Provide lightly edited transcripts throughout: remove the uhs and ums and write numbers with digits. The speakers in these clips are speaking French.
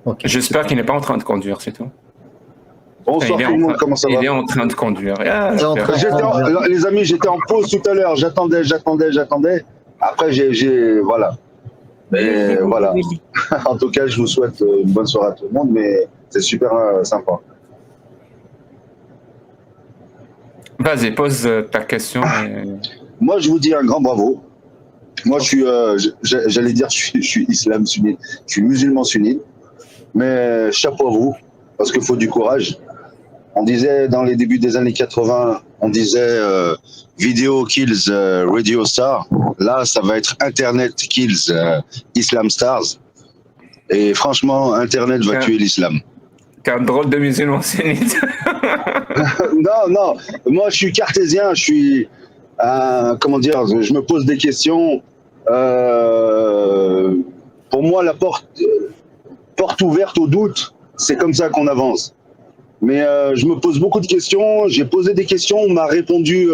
Ok. J'espère qu'il n'est pas en train de conduire, c'est tout. Bonsoir tout le monde, comment ça va? Il est en train de conduire. Ah, Il est en train de conduire. Les amis, j'étais en pause tout à l'heure, j'attendais. Après, voilà. Et voilà. En tout cas, je vous souhaite une bonne soirée à tout le monde, mais c'est super sympa. Vas-y, pose ta question. Moi, je vous dis un grand bravo. Moi, j'allais dire, je suis islam sunnite, je suis musulman sunnite, mais chapeau à vous, parce qu'il faut du courage. On disait dans les débuts des années 80, on disait Video kills Radio Star. Là, ça va être Internet kills Islam Stars. Et franchement, Internet va tuer l'islam. T'es un drôle de musulman sunnite. Non. Moi, je suis cartésien. Je suis, comment dire, je me pose des questions. Pour moi, la porte ouverte au doute, c'est comme ça qu'on avance. Mais je me pose beaucoup de questions. J'ai posé des questions, on m'a répondu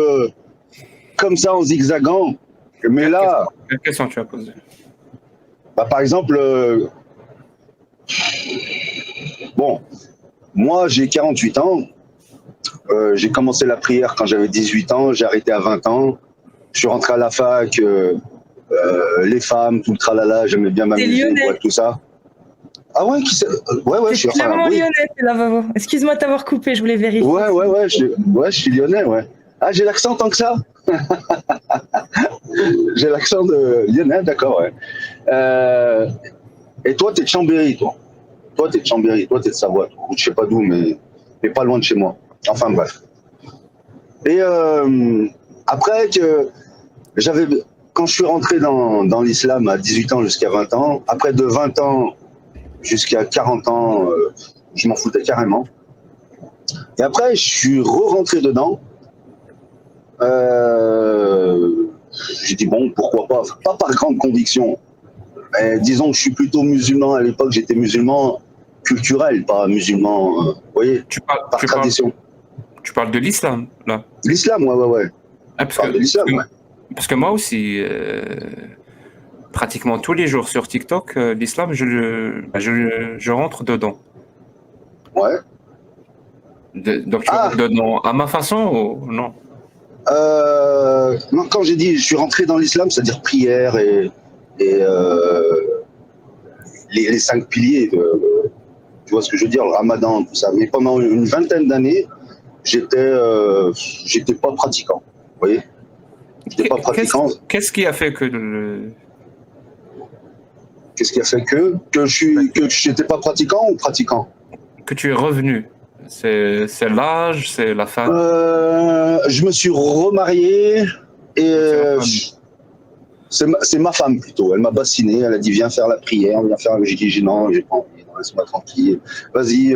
comme ça en zigzagant. Mais Quelle question tu as posée? Par exemple, bon, moi j'ai 48 ans. J'ai commencé la prière quand j'avais 18 ans. J'ai arrêté à 20 ans. Je suis rentré à la fac. Les femmes, tout le tralala. J'aimais bien m'amuser, tout ça. Ah ouais, je suis clairement lyonnais, là, Vavo. Excuse-moi de t'avoir coupé, je voulais vérifier. Ouais, je suis lyonnais, ouais. Ah, j'ai l'accent tant que ça. J'ai l'accent de lyonnais, d'accord, ouais. Et toi, t'es de Chambéry, toi. Toi, t'es de Savoie. Ou je sais pas d'où, mais t'es pas loin de chez moi. Enfin, bref. Et après que quand je suis rentré dans l'islam à 18 ans jusqu'à 20 ans, après de 20 ans jusqu'à 40 ans, je m'en foutais carrément. Et après, je suis re-rentré dedans. J'ai dit, bon, pourquoi pas. Pas par grande conviction. Mais disons que je suis plutôt musulman. À l'époque, j'étais musulman culturel, pas musulman, vous voyez, par tradition. Tu parles de l'islam, là? L'islam, ouais. Ah, parce que moi aussi... pratiquement tous les jours sur TikTok, l'islam, je rentre dedans. Ouais. Donc tu rentres dedans à ma façon ou non? Non, quand j'ai dit je suis rentré dans l'islam, c'est-à-dire prière et les 5 piliers, tu vois ce que je veux dire, le ramadan, tout ça. Mais pendant une vingtaine d'années, j'étais pas pratiquant, vous voyez. J'étais pas pratiquant. Qu'est-ce qui a fait que Qu'est-ce qui a fait que je n'étais pas pratiquant ou pratiquant? Que tu es revenu. C'est l'âge, c'est la femme. Je me suis remarié et c'est ma femme plutôt. Elle m'a bassiné, elle a dit viens faire la prière, viens faire. J'ai dit non, j'ai pas envie, laisse-moi tranquille. Vas-y,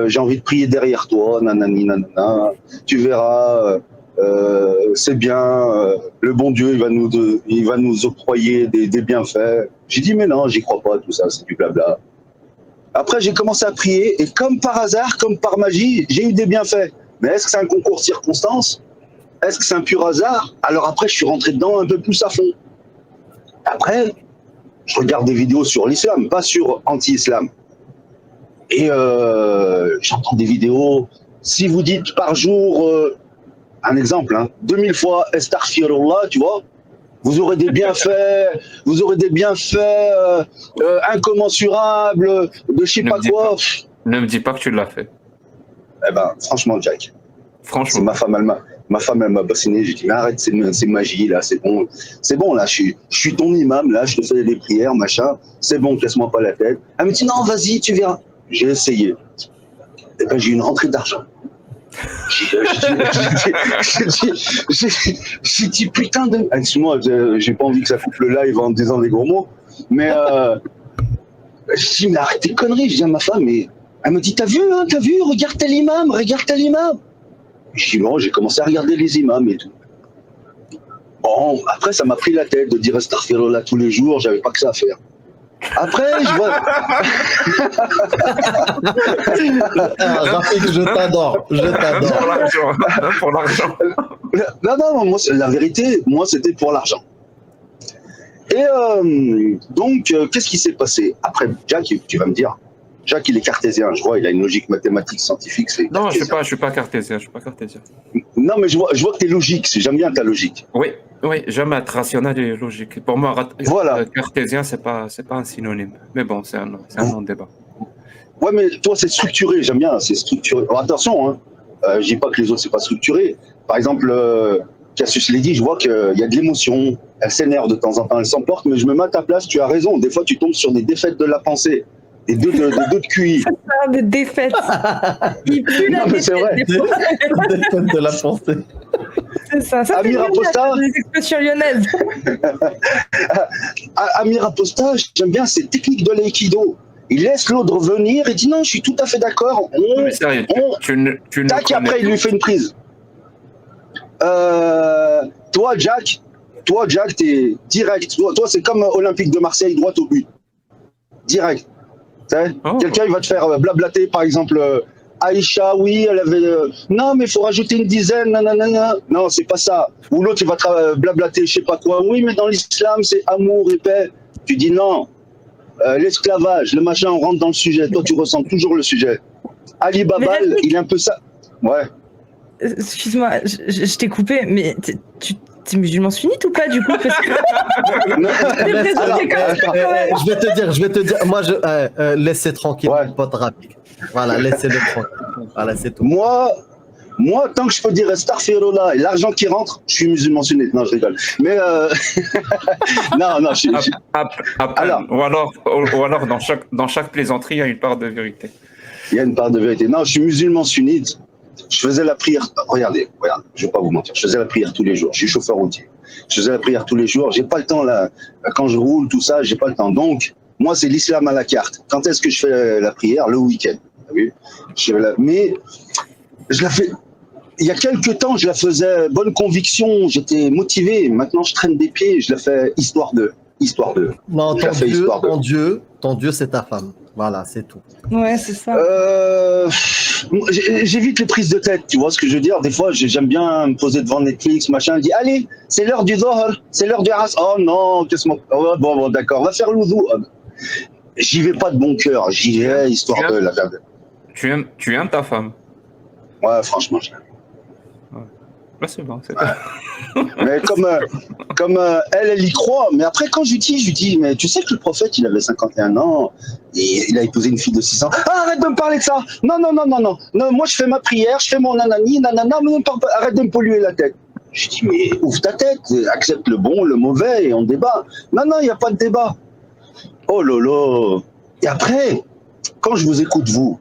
j'ai envie de prier derrière toi, nanani nanana. Tu verras. C'est bien, le bon Dieu il va nous octroyer des bienfaits. J'ai dit mais non, j'y crois pas, tout ça, c'est du blabla. Après j'ai commencé à prier et comme par hasard, comme par magie, j'ai eu des bienfaits. Mais est-ce que c'est un concours de circonstances? Est-ce que c'est un pur hasard? Alors après je suis rentré dedans un peu plus à fond. Après, je regarde des vidéos sur l'islam, pas sur anti-islam. Et j'entends des vidéos, si vous dites par jour... un exemple, 2000 fois Astaghfirullah, tu vois, vous aurez des bienfaits, incommensurables, de je sais pas quoi. Ne me dis pas que tu l'as fait. Eh ben, franchement, Jack. Franchement. Ma femme, elle m'a bassiné. J'ai dit, mais arrête, c'est magie, là, c'est bon, là, je suis ton imam, là, je te fais des prières, machin, c'est bon, casse-moi pas la tête. Elle me dit, non, vas-y, tu verras. J'ai essayé. Et ben, j'ai eu une rentrée d'argent. J'ai dit putain de... Excuse-moi, j'ai pas envie que ça coupe le live en disant des gros mots, mais je dis mais arrête tes conneries, je dis à ma femme, mais elle me dit t'as vu, regarde tel imam. Je dis bon, j'ai commencé à regarder les imams et tout. Bon, après ça m'a pris la tête de dire astaghfirullah tous les jours, j'avais pas que ça à faire. Après, je vois. Rafik, je t'adore. Pour l'argent. Non, moi, la vérité, moi, c'était pour l'argent. Et donc, qu'est-ce qui s'est passé? Après, Jack, tu vas me dire, Jacques, il est cartésien, je vois, il a une logique mathématique, scientifique. Non, je suis pas cartésien, je suis pas cartésien. Non, mais je vois que tu es logique, j'aime bien ta logique. Oui, j'aime être rationnel et logique. Pour moi, Voilà. cartésien, c'est pas un synonyme. Mais bon, c'est un non-débat. Ouais, mais toi, c'est structuré, j'aime bien, c'est structuré. Alors, attention, hein, je dis pas que les autres, c'est pas structuré. Par exemple, Cassius l'a dit, je vois qu'il y a de l'émotion, elle s'énerve de temps en temps, elle s'emporte, mais je me mets à ta place, tu as raison. Des fois, tu tombes sur des défaites de la pensée, des deux de QI. Ça parle de défaite. Il pue la Non, mais c'est vrai. défaite. de la pensée. C'est ça. Ça fait Amir bien Apostat. des expressions lyonnaises. Amir Apostat, j'aime bien ces techniques de l'aïkido. Il laisse l'autre revenir et dit non, je suis tout à fait d'accord. Mais sérieux, tu ne Tac, et après, il lui fait une prise. Toi, Jack, t'es direct. Toi, c'est comme Olympique de Marseille, droit au but. Direct. Oh. Quelqu'un, il va te faire blablater, par exemple, Aïcha, oui, elle avait. Non, mais il faut rajouter une dizaine, nanana. Non, c'est pas ça. Ou l'autre, il va te blablater, je sais pas quoi. Oui, mais dans l'islam, c'est amour et paix. Tu dis non. L'esclavage, le machin, on rentre dans le sujet. Toi, tu ressens toujours le sujet. Ali Babal, il est un peu ça. Ouais. Excuse-moi, je t'ai coupé, mais t'es musulman sunnite ou pas du coup? Parce que... Alors, Je vais te dire, moi, laissez tranquille, Ouais. mon pote rapide. Voilà, laissez-le tranquille. Voilà, c'est tout. Moi, tant que je peux dire astaghfirullah et l'argent qui rentre, je suis musulman sunnite. Non, je rigole. Mais non, je suis. Alors. Ou alors dans chaque plaisanterie, il y a une part de vérité. Il y a une part de vérité. Non, je suis musulman sunnite. Je faisais la prière. Regardez, je vais pas vous mentir. Je faisais la prière tous les jours. Je suis chauffeur routier. Je faisais la prière tous les jours. J'ai pas le temps là. Quand je roule, tout ça, j'ai pas le temps. Donc, moi, c'est l'islam à la carte. Quand est-ce que je fais la prière? Le week-end. T'as vu? Mais je la fais. Il y a quelques temps, je la faisais bonne conviction. J'étais motivé. Maintenant, je traîne des pieds. Je la fais histoire de. Non, Je la fais histoire de. ton Dieu, c'est ta femme. Voilà, c'est tout. Ouais, c'est ça. J'évite les prises de tête, tu vois ce que je veux dire. Des fois, j'aime bien me poser devant Netflix, machin, je dis allez, c'est l'heure du Zohar, c'est l'heure du Asr. Oh non, qu'est-ce que bon, d'accord, on va faire l'oudou. J'y vais pas de bon cœur, j'y vais histoire de la garder. Tu aimes ta femme? Ouais, franchement, je l'aime. Là, c'est bon. C'est Mais comme elle y croit. Mais après, quand je lui dis, mais tu sais que le prophète, il avait 51 ans et il a épousé une fille de 6 ans. Ah, arrête de me parler de ça. Non. Moi, je fais ma prière, je fais mon nanani, nanana, mais arrête de me polluer la tête. Je dis, mais ouvre ta tête, accepte le bon, le mauvais et on débat. Non, il n'y a pas de débat. Oh lolo. Et après, quand je vous écoute, vous,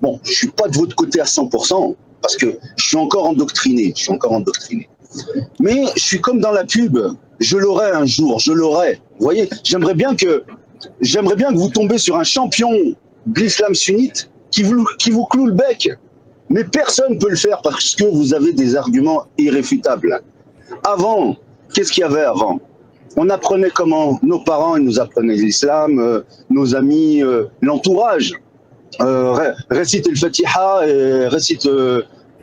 bon, je suis pas de votre côté à 100%. Parce que je suis encore endoctriné. Mais je suis comme dans la pub. Je l'aurai un jour, je l'aurai. Vous voyez, j'aimerais bien que vous tombiez sur un champion de l'islam sunnite qui vous cloue le bec. Mais personne ne peut le faire parce que vous avez des arguments irréfutables. Avant, qu'est-ce qu'il y avait avant? On apprenait comment? Nos parents, ils nous apprenaient l'islam, nos amis, l'entourage. Récite le Fatiha et récite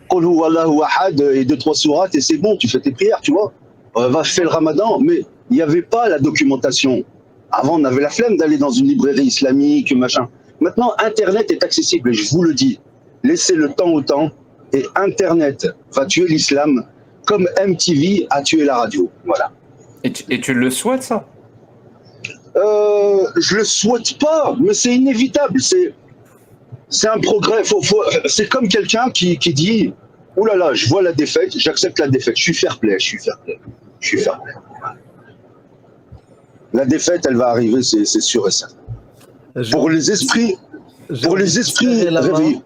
Qul huwallahu ahad et 2-3 sourates et c'est bon, tu fais tes prières, tu vois. Va faire le ramadan, mais il n'y avait pas la documentation. Avant, on avait la flemme d'aller dans une librairie islamique, machin. Maintenant, Internet est accessible et je vous le dis, laissez le temps au temps et Internet va tuer l'islam comme MTV a tué la radio. Voilà. Et tu le souhaites, ça? Je le souhaite pas, mais c'est inévitable. C'est un progrès. C'est comme quelqu'un qui dit « Ouh là là, je vois la défaite, j'accepte la défaite. Je suis fair play. La défaite, elle va arriver, c'est sûr et certain. Pour les esprits réveillés.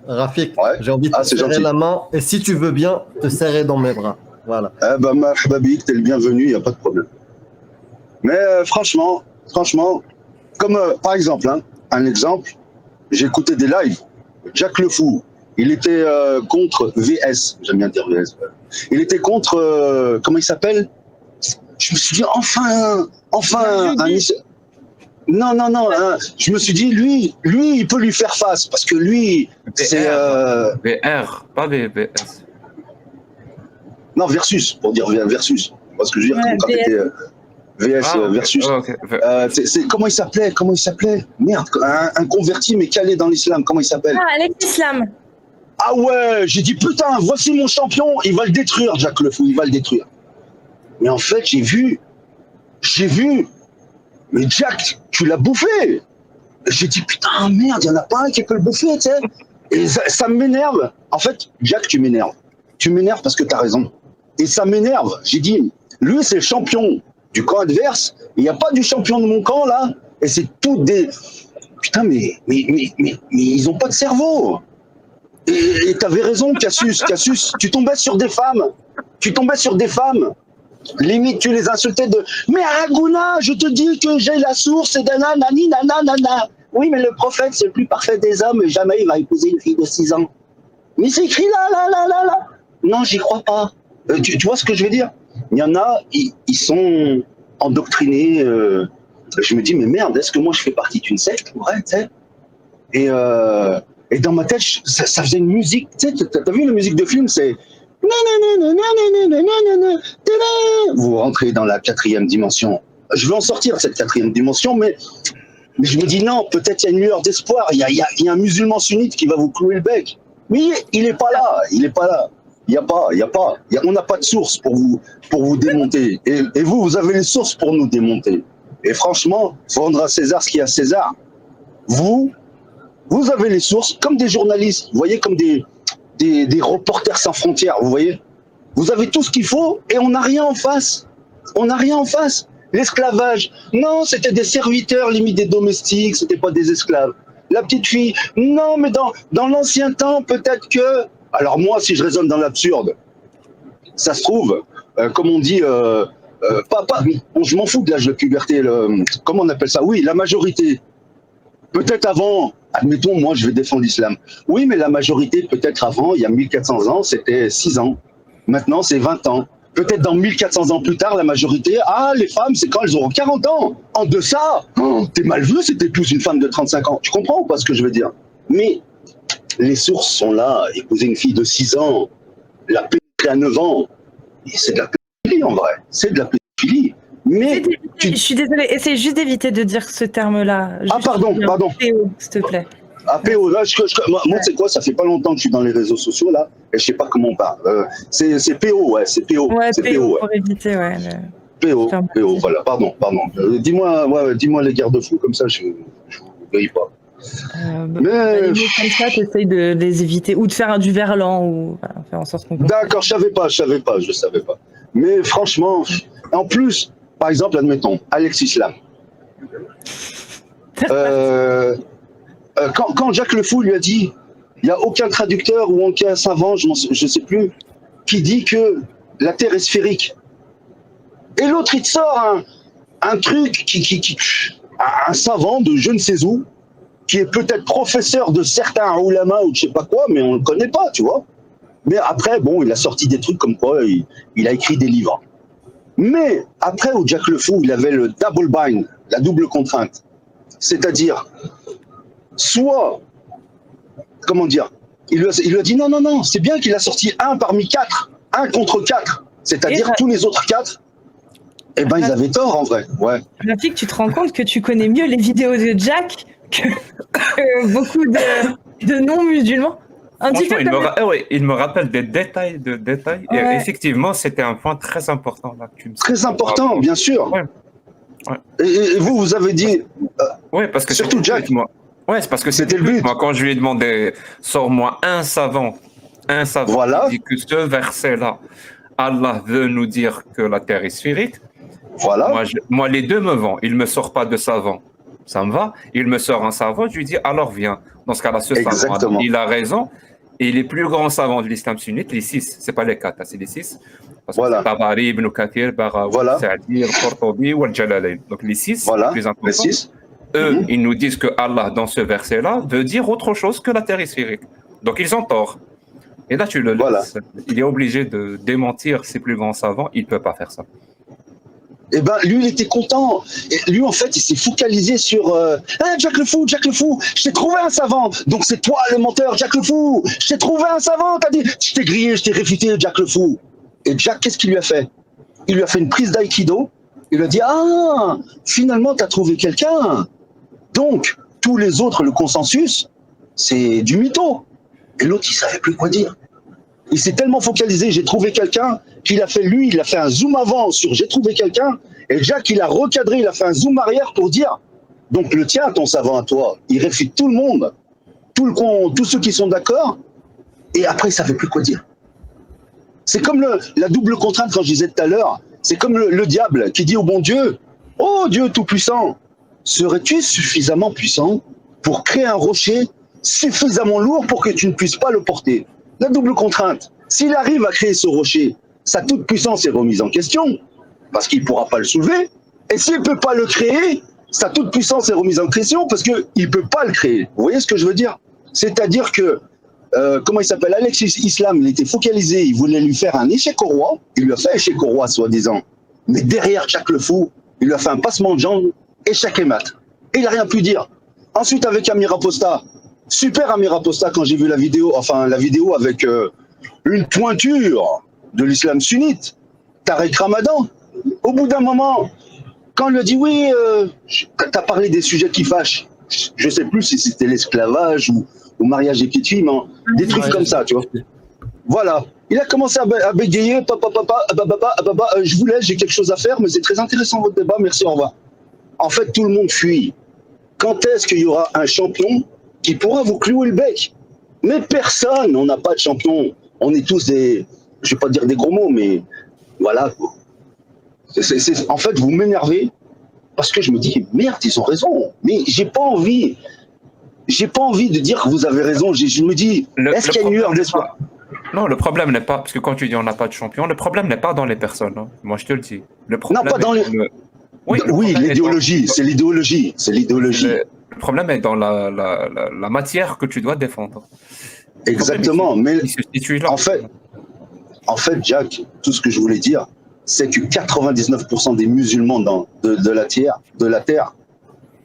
Rafik, Ouais. j'ai envie de te c'est serrer gentil. la main et si tu veux bien, te serrer dans mes bras. Voilà. Eh ben, Mahbabik, t'es le bienvenu, il n'y a pas de problème. Mais franchement, comme par exemple, un exemple, j'ai écouté des lives. Jacques Le Fou, il était contre VS, j'aime bien dire VS. Il était contre, comment il s'appelle? Je me suis dit, enfin, non, je me suis dit, lui, il peut lui faire face, parce que lui, c'est... VR, pas VS. Non, Versus, pour dire Versus. Parce que je veux dire, Ouais, quand t'étais... versus. ok. Comment il s'appelait? Merde, un converti mais calé dans l'islam. Comment il s'appelle? Ah, Alex Islam. Ah ouais, j'ai dit putain, voici mon champion, il va le détruire, Jack Le Fou, il va le détruire. Mais en fait, j'ai vu, mais Jack, tu l'as bouffé. J'ai dit putain, merde, il n'y en a pas un qui peut le bouffer, tu sais. Et ça m'énerve. En fait, Jack, tu m'énerves. Tu m'énerves parce que tu as raison. Et ça m'énerve. J'ai dit, lui, c'est le champion du camp adverse, il n'y a pas du champion de mon camp, là. Et c'est tout des... Putain, mais ils n'ont pas de cerveau. Et t'avais raison, Cassius, tu tombais sur des femmes. Limite, tu les insultais de « Mais Araguna, je te dis que j'ai la source et nanani, nanana. Oui, mais le prophète, c'est le plus parfait des hommes et jamais il va épouser une fille de 6 ans. Mais c'est écrit là. Non, j'y crois pas. Tu vois ce que je veux dire? Il y en a, ils sont endoctrinés. Je me dis, mais merde, est-ce que moi je fais partie d'une secte? Ouais, tu sais. Et dans ma tête, ça faisait une musique. Tu sais, t'as vu la musique de film, c'est... Vous rentrez dans la 4e dimension. Je veux en sortir de cette 4e dimension, mais je me dis non, peut-être il y a une lueur d'espoir. Il y a un musulman sunnite qui va vous clouer le bec. Mais il n'est pas là. On n'a pas de source pour vous démonter. Et vous avez les sources pour nous démonter. Et franchement, il faut rendre à César ce qu'il y a à César. Vous avez les sources, comme des journalistes, vous voyez, comme des reporters sans frontières, vous voyez. Vous avez tout ce qu'il faut et on n'a rien en face. L'esclavage, non, c'était des serviteurs, limite des domestiques, c'était pas des esclaves. La petite fille, non, mais dans l'ancien temps, peut-être que... Alors moi, si je raisonne dans l'absurde, ça se trouve, comme on dit, je m'en fous de l'âge de puberté, comment on appelle ça? Oui, la majorité. Peut-être avant, admettons, moi je vais défendre l'islam. Oui, mais la majorité, peut-être avant, il y a 1400 ans, c'était 6 ans. Maintenant, c'est 20 ans. Peut-être dans 1400 ans plus tard, la majorité, les femmes, c'est quand elles auront 40 ans. En deçà, t'es mal vu si t'épouses une femme de 35 ans. Tu comprends ou pas ce que je veux dire? Mais les sources sont là. Épouser une fille de 6 ans, la pédophilie à 9 ans, c'est de la pédophilie en vrai. C'est de la pédophilie. Mais Je suis désolée, essaye juste d'éviter de dire ce terme-là. Pardon. PO, s'il te plaît. PO, là, moi, c'est quoi? Ça fait pas longtemps que je suis dans les réseaux sociaux, là, et je sais pas comment on parle. C'est PO, ouais, c'est PO. Ouais, c'est PO, ouais. pour éviter, ouais. PO, voilà, pardon. Dis-moi les garde-fous, comme ça, je ne grille pas. Mais... Les mots comme ça, t'essayes de les éviter, ou de faire du verlan, ou faire en sorte qu'on... D'accord, je savais pas. Mais franchement, en plus, par exemple, admettons, Alex Islam. Quand Jack Le Fou lui a dit, il n'y a aucun traducteur ou aucun savant, je ne sais plus, qui dit que la Terre est sphérique. Et l'autre, il te sort un truc un savant de je ne sais où, qui est peut-être professeur de certains ulama ou je sais pas quoi, mais on ne le connaît pas, tu vois. Mais après, bon, il a sorti des trucs comme quoi il a écrit des livres. Mais après, où Jack Le Fou, il avait le double bind, la double contrainte. C'est-à-dire, soit, comment dire, il lui a dit non, c'est bien qu'il a sorti 1 parmi 4, 1 contre 4. C'est-à-dire tous les autres 4, eh ben, ils avaient tort en vrai. Ouais. Rafik, tu te rends compte que tu connais mieux les vidéos de Jack que beaucoup de non-musulmans? Il me rappelle des détails. Ouais. Et effectivement, c'était un point très important. Là, très important, bien sûr. Ouais. Et vous avez dit... oui, parce que surtout Jack. Oui, c'est parce que c'était le but. Moi, quand je lui ai demandé, sors-moi un savant voilà. qui dit que ce verset-là, Allah veut nous dire que la Terre est sphérique. Voilà. Moi, les deux me vont. Il ne me sort pas de savant. Ça me va. Il me sort un savant, je lui dis, alors viens. Dans ce cas-là, ce savant, il a raison. Et les plus grands savants de l'islam sunnite, les 6, ce n'est pas les 4, c'est les 6. Parce que Tabari, Ibn Kathir, Baghawi, Sa'di, Qurtubi ou Al-Jalalayn. Donc les 6, les plus importants. Les 6. Eux, ils nous disent que Allah, dans ce verset-là, veut dire autre chose que la Terre est sphérique. Donc ils ont tort. Et là, tu le laisses. Il est obligé de démentir ses plus grands savants. Il ne peut pas faire ça. Eh ben, lui, il était content. Et lui, en fait, il s'est focalisé sur Jack Le Fou, je t'ai trouvé un savant. Donc c'est toi le menteur, Jack Le Fou. Je t'ai trouvé un savant. T'as dit, je t'ai grillé, je t'ai réfuté, Jack Le Fou. Et Jack, qu'est-ce qu'il lui a fait? Il lui a fait une prise d'aïkido. Il a dit, ah, finalement, tu as trouvé quelqu'un. Donc, tous les autres, le consensus, c'est du mytho. Et l'autre, il savait plus quoi dire. Il s'est tellement focalisé, j'ai trouvé quelqu'un, qu'il a fait, lui, il a fait un zoom avant sur j'ai trouvé quelqu'un, et Jack, il a recadré, il a fait un zoom arrière pour dire, donc le tien, ton savant à toi, il réfute tout le monde, tous ceux qui sont d'accord, et après, il savait plus quoi dire. C'est comme la double contrainte, quand je disais tout à l'heure, c'est comme le diable qui dit au bon Dieu, oh Dieu tout-puissant, serais-tu suffisamment puissant pour créer un rocher suffisamment lourd pour que tu ne puisses pas le porter? La double contrainte. S'il arrive à créer ce rocher, sa toute-puissance est remise en question, parce qu'il ne pourra pas le soulever. Et s'il ne peut pas le créer, sa toute-puissance est remise en question, parce qu'il ne peut pas le créer. Vous voyez ce que je veux dire? C'est-à-dire que, comment il s'appelle, Alexis Islam, il était focalisé, il voulait lui faire un échec au roi, il lui a fait échec au roi, soi-disant. Mais derrière Jack le Fou, il lui a fait un passement de jambes, échec et mat. Et il n'a rien pu dire. Ensuite, avec Amir Aposta, super Amir Aposta, quand j'ai vu la vidéo avec une pointure de l'islam sunnite, Tariq Ramadan. Au bout d'un moment, quand on lui a dit oui, t'as parlé des sujets qui fâchent, je sais plus si c'était l'esclavage ou mariage des petites filles, mais des trucs comme ça, tu vois. Voilà. Il a commencé à bégayer, je vous laisse, j'ai quelque chose à faire, mais c'est très intéressant votre débat, merci, au revoir. En fait, tout le monde fuit. Quand est-ce qu'il y aura un champion qui pourra vous clouer le bec? Mais personne, on n'a pas de champion. On est tous des, je vais pas dire des gros mots, mais voilà. En fait, vous m'énervez parce que je me dis, merde, ils ont raison. Mais j'ai pas envie de dire que vous avez raison. Je me dis, est-ce qu'il y a une lueur d'espoir? Non, le problème n'est pas, parce que quand tu dis on n'a pas de champion, le problème n'est pas dans les personnes. Hein. Moi, je te le dis. Le problème non, pas dans les... Oui, l'idéologie, c'est l'idéologie. Le problème est dans la matière que tu dois défendre. Exactement, mais en fait, Jack, tout ce que je voulais dire, c'est que 99% des musulmans de la terre,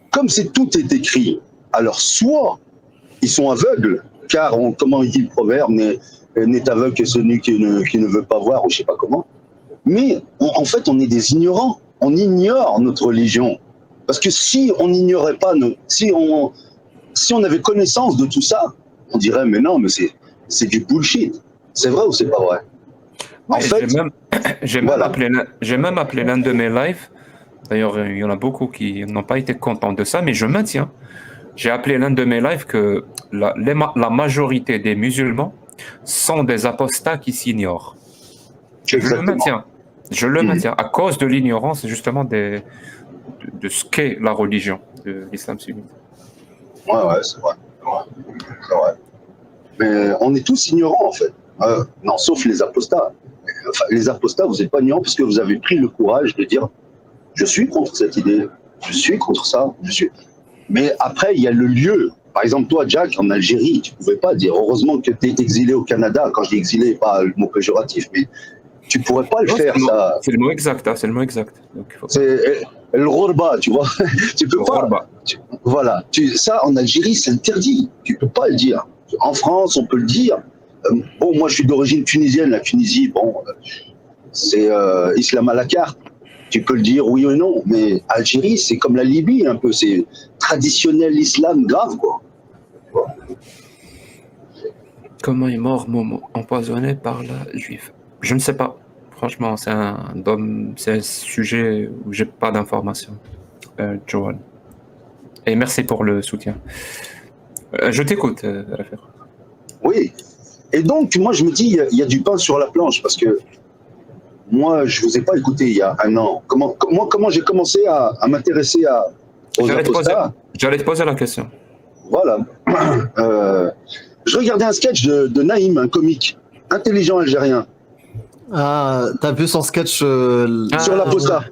comme c'est tout est écrit, alors soit ils sont aveugles, car comment il dit le proverbe, n'est aveugle que celui qui ne veut pas voir, ou je sais pas comment, mais en fait on est des ignorants. On ignore notre religion. Parce que si on n'ignorait pas, si on avait connaissance de tout ça, on dirait, mais non, mais c'est du bullshit. C'est vrai ou c'est pas vrai? En fait, j'ai même appelé l'un de mes lives. D'ailleurs, il y en a beaucoup qui n'ont pas été contents de ça, mais je maintiens. J'ai appelé l'un de mes lives que la majorité des musulmans sont des apostats qui s'ignorent. Je le maintiens. Je le maintiens, à cause de l'ignorance justement de ce qu'est la religion de l'islam sunnite. Ouais, c'est vrai. C'est vrai. Mais on est tous ignorants en fait. Non, sauf les apostats. Enfin, les apostats, vous n'êtes pas ignorants parce que vous avez pris le courage de dire je suis contre cette idée, je suis contre ça, Mais après, il y a le lieu. Par exemple, toi, Jack, en Algérie, tu ne pouvais pas dire heureusement que tu es exilé au Canada. Quand je dis exilé, pas le mot péjoratif, mais tu pourrais pas le faire, ça. C'est le mot exact, hein, c'est le mot exact. C'est le ghorba, tu vois. Tu peux pas. Voilà. Ça, en Algérie, c'est interdit. Tu peux pas le dire. En France, on peut le dire. Bon, moi, je suis d'origine tunisienne. La Tunisie, bon, c'est islam à la carte. Tu peux le dire oui ou non. Mais Algérie, c'est comme la Libye, un peu. C'est traditionnel islam grave, quoi. Comment est mort Momo? Empoisonné par la juive? Je ne sais pas. Franchement, c'est un sujet où j'ai pas d'informations. Johan. Et merci pour le soutien. Je t'écoute, Rafir. Oui. Et donc, moi, je me dis, il y a du pain sur la planche parce que moi, je vous ai pas écouté il y a un an. Comment j'ai commencé à m'intéresser aux apostats? J'allais te poser la question. Voilà. Je regardais un sketch de Naïm, un comique intelligent algérien. Ah, t'as vu son sketch sur l'Aposta.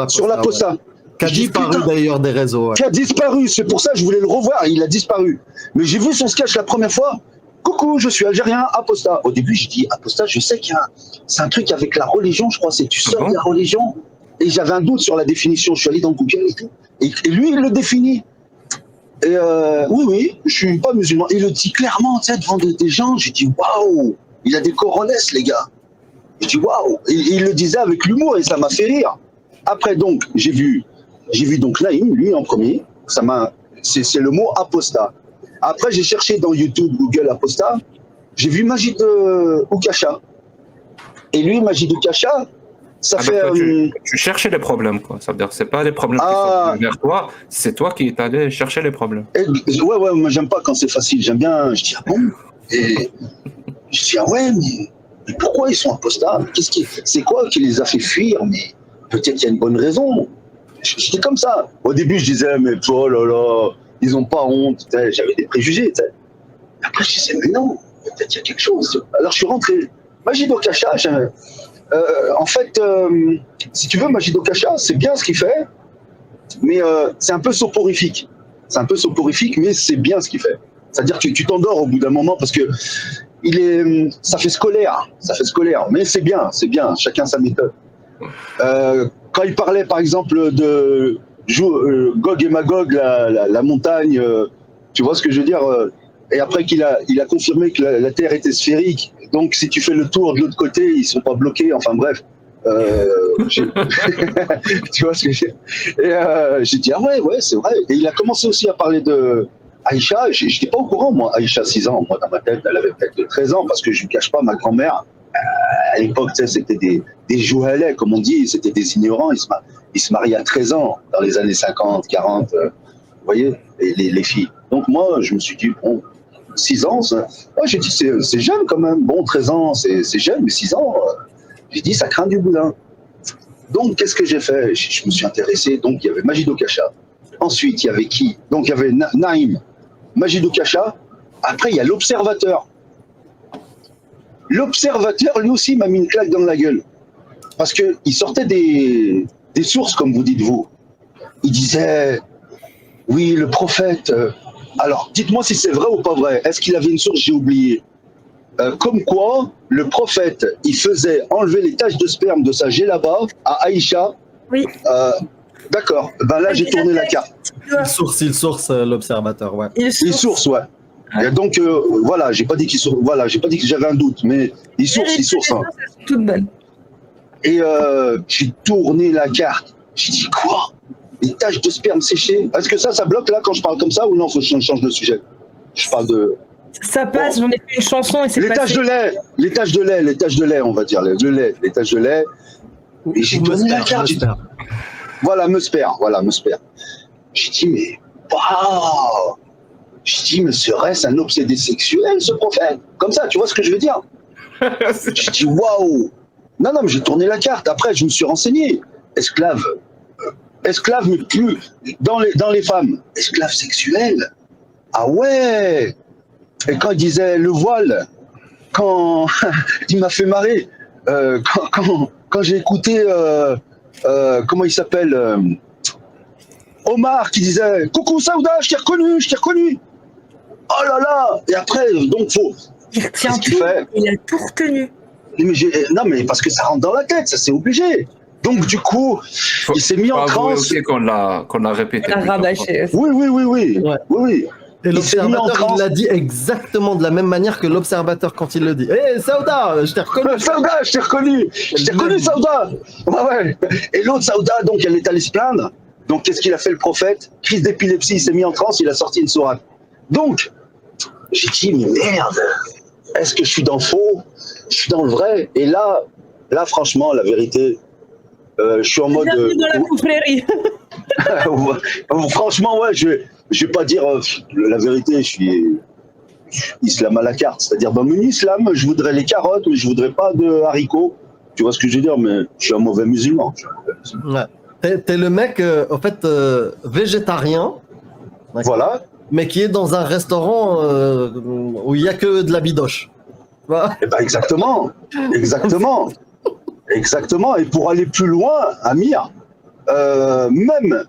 Sur l'Aposta. Ouais. Qui a disparu d'ailleurs des réseaux. Ouais. Qui a disparu, c'est pour ça que je voulais le revoir, il a disparu. Mais j'ai vu son sketch la première fois. Coucou, je suis algérien, Aposta. Au début, je dis Aposta, je sais c'est un truc avec la religion, je crois, c'est tu sors de la religion. Et j'avais un doute sur la définition, je suis allé dans Google et tout. Et lui, il le définit. Et oui, je suis pas musulman. Il le dit clairement, tu sais, devant des gens. J'ai dit waouh, il a des coronets, les gars. J'ai dit waouh. Il le disait avec l'humour et ça m'a fait rire. Après, donc, j'ai vu donc Naïm, lui en premier. C'est le mot apostat. Après, j'ai cherché dans YouTube, Google apostat. J'ai vu Majid Oukacha. Et lui, Majid Oukacha, ça fait. Tu cherchais les problèmes, quoi. Ça veut dire que c'est pas les problèmes qui sont vers toi, c'est toi qui es allé chercher les problèmes. Ouais, moi j'aime pas quand c'est facile. J'aime bien. Je dis ah bon. Et je dis ah ouais, mais pourquoi ils sont apostats? C'est quoi qui les a fait fuir? Mais peut-être qu'il y a une bonne raison. J'étais comme ça. Au début, je disais mais oh là là, ils ont pas honte. J'avais des préjugés. Après, je disais mais non, peut-être qu'il y a quelque chose. Alors je suis rentré. Majid Oukacha, en fait, si tu veux, Majid Oukacha, c'est bien ce qu'il fait, mais c'est un peu soporifique. C'est un peu soporifique, mais c'est bien ce qu'il fait. C'est-à-dire que tu t'endors au bout d'un moment parce que ça fait scolaire, mais c'est bien, chacun sa méthode. Quand il parlait, par exemple, de Gog et Magog, la montagne, tu vois ce que je veux dire, et après qu'il a confirmé que la Terre était sphérique, donc si tu fais le tour de l'autre côté, ils sont pas bloqués, enfin bref. Tu vois ce que j'ai. Et j'ai dit, ah ouais, c'est vrai. Et il a commencé aussi à parler de Aïcha. J'étais pas au courant, moi. Aïcha, 6 ans. Moi, dans ma tête, elle avait peut-être 13 ans, parce que je ne cache pas, ma grand-mère, à l'époque, c'était des jouhalais, comme on dit, c'était des ignorants. Ils se mariaient à 13 ans, dans les années 50, 40, vous voyez, les filles. Donc moi, je me suis dit, bon, 6 ans, j'ai dit, c'est jeune quand même. Bon, 13 ans, c'est jeune, mais 6 ans, j'ai dit, ça craint du boudin. Donc, qu'est-ce que j'ai fait? Je me suis intéressé. Donc, il y avait Majid Oukacha. Ensuite, il y avait qui? Donc, il y avait Naïm, Majid Oukacha. Après, il y a l'Observateur. L'Observateur, lui aussi, m'a mis une claque dans la gueule. Parce qu'il sortait des sources, comme vous dites vous. Il disait, oui, le prophète... alors, dites-moi si c'est vrai ou pas vrai. Est-ce qu'il avait une source? J'ai oublié. Comme quoi, le prophète, il faisait enlever les taches de sperme de sa djellaba à Aïcha. Oui. D'accord. Ben là, j'ai tourné la carte. Il source l'Observateur, ouais. Il source, ouais. Et donc, voilà, j'ai pas dit qu'il source. Voilà, j'ai pas dit que j'avais un doute, mais il source. Hein. Toute bonne. Et j'ai tourné la carte. J'ai dit quoi? Les taches de sperme séchées. Est-ce que ça bloque là quand je parle comme ça ou non? Faut que je change de sujet. Je parle de. Ça passe, j'en ai fait une chanson et c'est les taches de lait, on va dire, les taches de lait. Et j'ai tourné la carte. Voilà, Meusper. J'ai dit, mais waouh! J'ai dit, mais serait-ce un obsédé sexuel, ce prophète? Comme ça, tu vois ce que je veux dire? J'ai dit, waouh! Non, mais j'ai tourné la carte. Après, je me suis renseigné. Esclave, mais plus dans les femmes. Esclave sexuel. Ah ouais! Et quand il disait le voile, quand il m'a fait marrer, quand j'ai écouté, comment il s'appelle, Omar qui disait coucou Saouda, je t'ai reconnu. Oh là là! Et après, donc faut. Il retient tout, il a tout retenu. Non, mais parce que ça rentre dans la tête, ça c'est obligé. Donc du coup, il s'est mis en transe. Aussi qu'on l'a répété. On l'a rabâché. Oui. Ouais. Oui. Et l'Observateur, il l'a dit exactement de la même manière que l'Observateur quand il le dit. Hé, Saouda, je t'ai reconnu. Saouda, je t'ai reconnu, Saouda. Ouais. Et l'autre Saouda, donc, elle est allée se plaindre. Donc, qu'est-ce qu'il a fait le prophète? Crise d'épilepsie, il s'est mis en transe, il a sorti une sourate. Donc, j'ai dit, mais merde, est-ce que je suis dans le faux? Je suis dans le vrai? Et là, franchement, la vérité, je suis en mode... Bienvenue dans la confrérie. Franchement, ouais, je vais pas dire la vérité, je suis islam à la carte. C'est-à-dire, dans mon islam, je voudrais les carottes, mais je voudrais pas de haricots. Tu vois ce que je veux dire? Mais je suis un mauvais musulman. Ouais. T'es le mec, en fait, végétarien. Voilà. Mais qui est dans un restaurant où il n'y a que de la bidoche. Voilà. Eh ben exactement. Et pour aller plus loin, Amir, même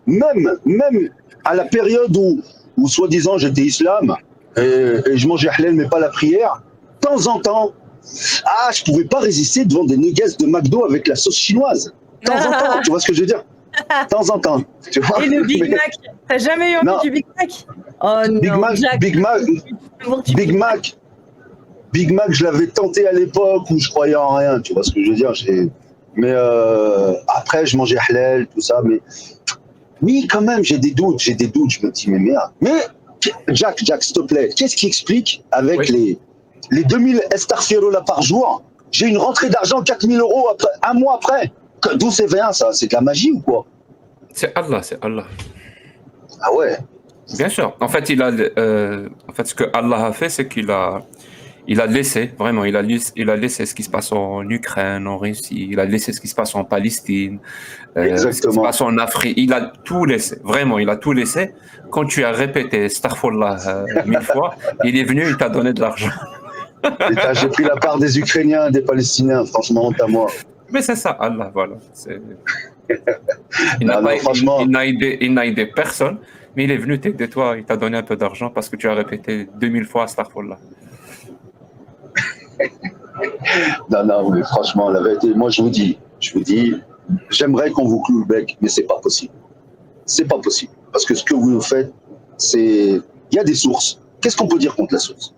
à la période où soi-disant j'étais islam et je mangeais halal mais pas la prière, de temps en temps, je pouvais pas résister devant des nuggets de McDo avec la sauce chinoise. De temps en temps, tu vois ce que je veux dire? De temps en temps. Tu vois? Et le Big Mac, t'as jamais eu envie du Big Mac? Oh non, Big Big Mac, je l'avais tenté à l'époque où je croyais en rien. Tu vois ce que je veux dire? Mais après, je mangeais halal, tout ça. Mais oui, quand même, j'ai des doutes. Je me dis, mais merde. Mais Jack, s'il te plaît, qu'est-ce qui explique avec les 2000 estarfirullah par jour, j'ai une rentrée d'argent 4000 € après, un mois après. D'où c'est vient ça? C'est de la magie ou quoi? C'est Allah, c'est Allah. Ah ouais. Bien sûr. En fait, ce que Allah a fait, c'est qu'il a laissé, vraiment, il a laissé ce qui se passe en Ukraine, en Russie, il a laissé ce qui se passe en Palestine, ce qui se passe en Afrique. Il a tout laissé, vraiment, il a tout laissé. Quand tu as répété Astaghfirullah 1000 fois, il est venu, il t'a donné de l'argent. J'ai pris la part des Ukrainiens, des Palestiniens, franchement, honte à moi. Mais c'est ça, Allah, voilà. Il n'a aidé personne, mais il est venu t'aider toi, il t'a donné un peu d'argent parce que tu as répété 2000 fois Astaghfirullah. Non, mais franchement, la vérité, moi je vous dis, j'aimerais qu'on vous cloue le bec, mais c'est pas possible. C'est pas possible. Parce que ce que vous faites, il y a des sources. Qu'est-ce qu'on peut dire contre la source?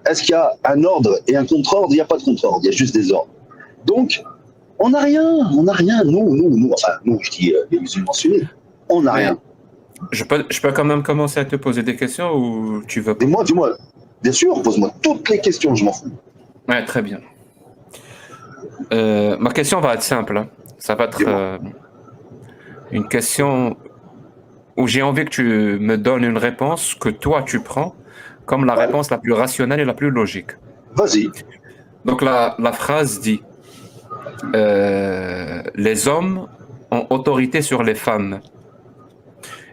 Est-ce qu'il y a un ordre et un contre-ordre? Il n'y a pas de contre-ordre, il y a juste des ordres. Donc, on n'a rien. Nous, enfin, nous, je dis les musulmans sunnites, on n'a rien. Je peux quand même commencer à te poser des questions ou tu veux pas? Dis-moi. Bien sûr, pose-moi toutes les questions, je m'en fous. Ouais, très bien. Ma question va être simple. Hein. Ça va être une question où j'ai envie que tu me donnes une réponse que toi tu prends comme la réponse la plus rationnelle et la plus logique. Vas-y. Donc la phrase dit les hommes ont autorité sur les femmes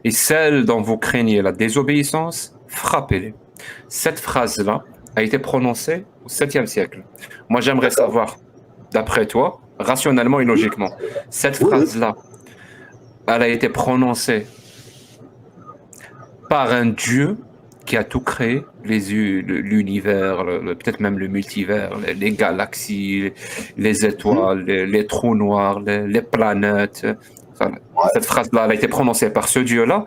et celles dont vous craignez la désobéissance, frappez-les. Cette phrase-là a été prononcée au 7e siècle. Moi, j'aimerais savoir, d'après toi, rationnellement et logiquement, cette phrase-là, elle a été prononcée par un dieu qui a tout créé, l'univers, peut-être même le multivers, les galaxies, les étoiles, les trous noirs, les planètes. Cette phrase-là, elle a été prononcée par ce dieu-là,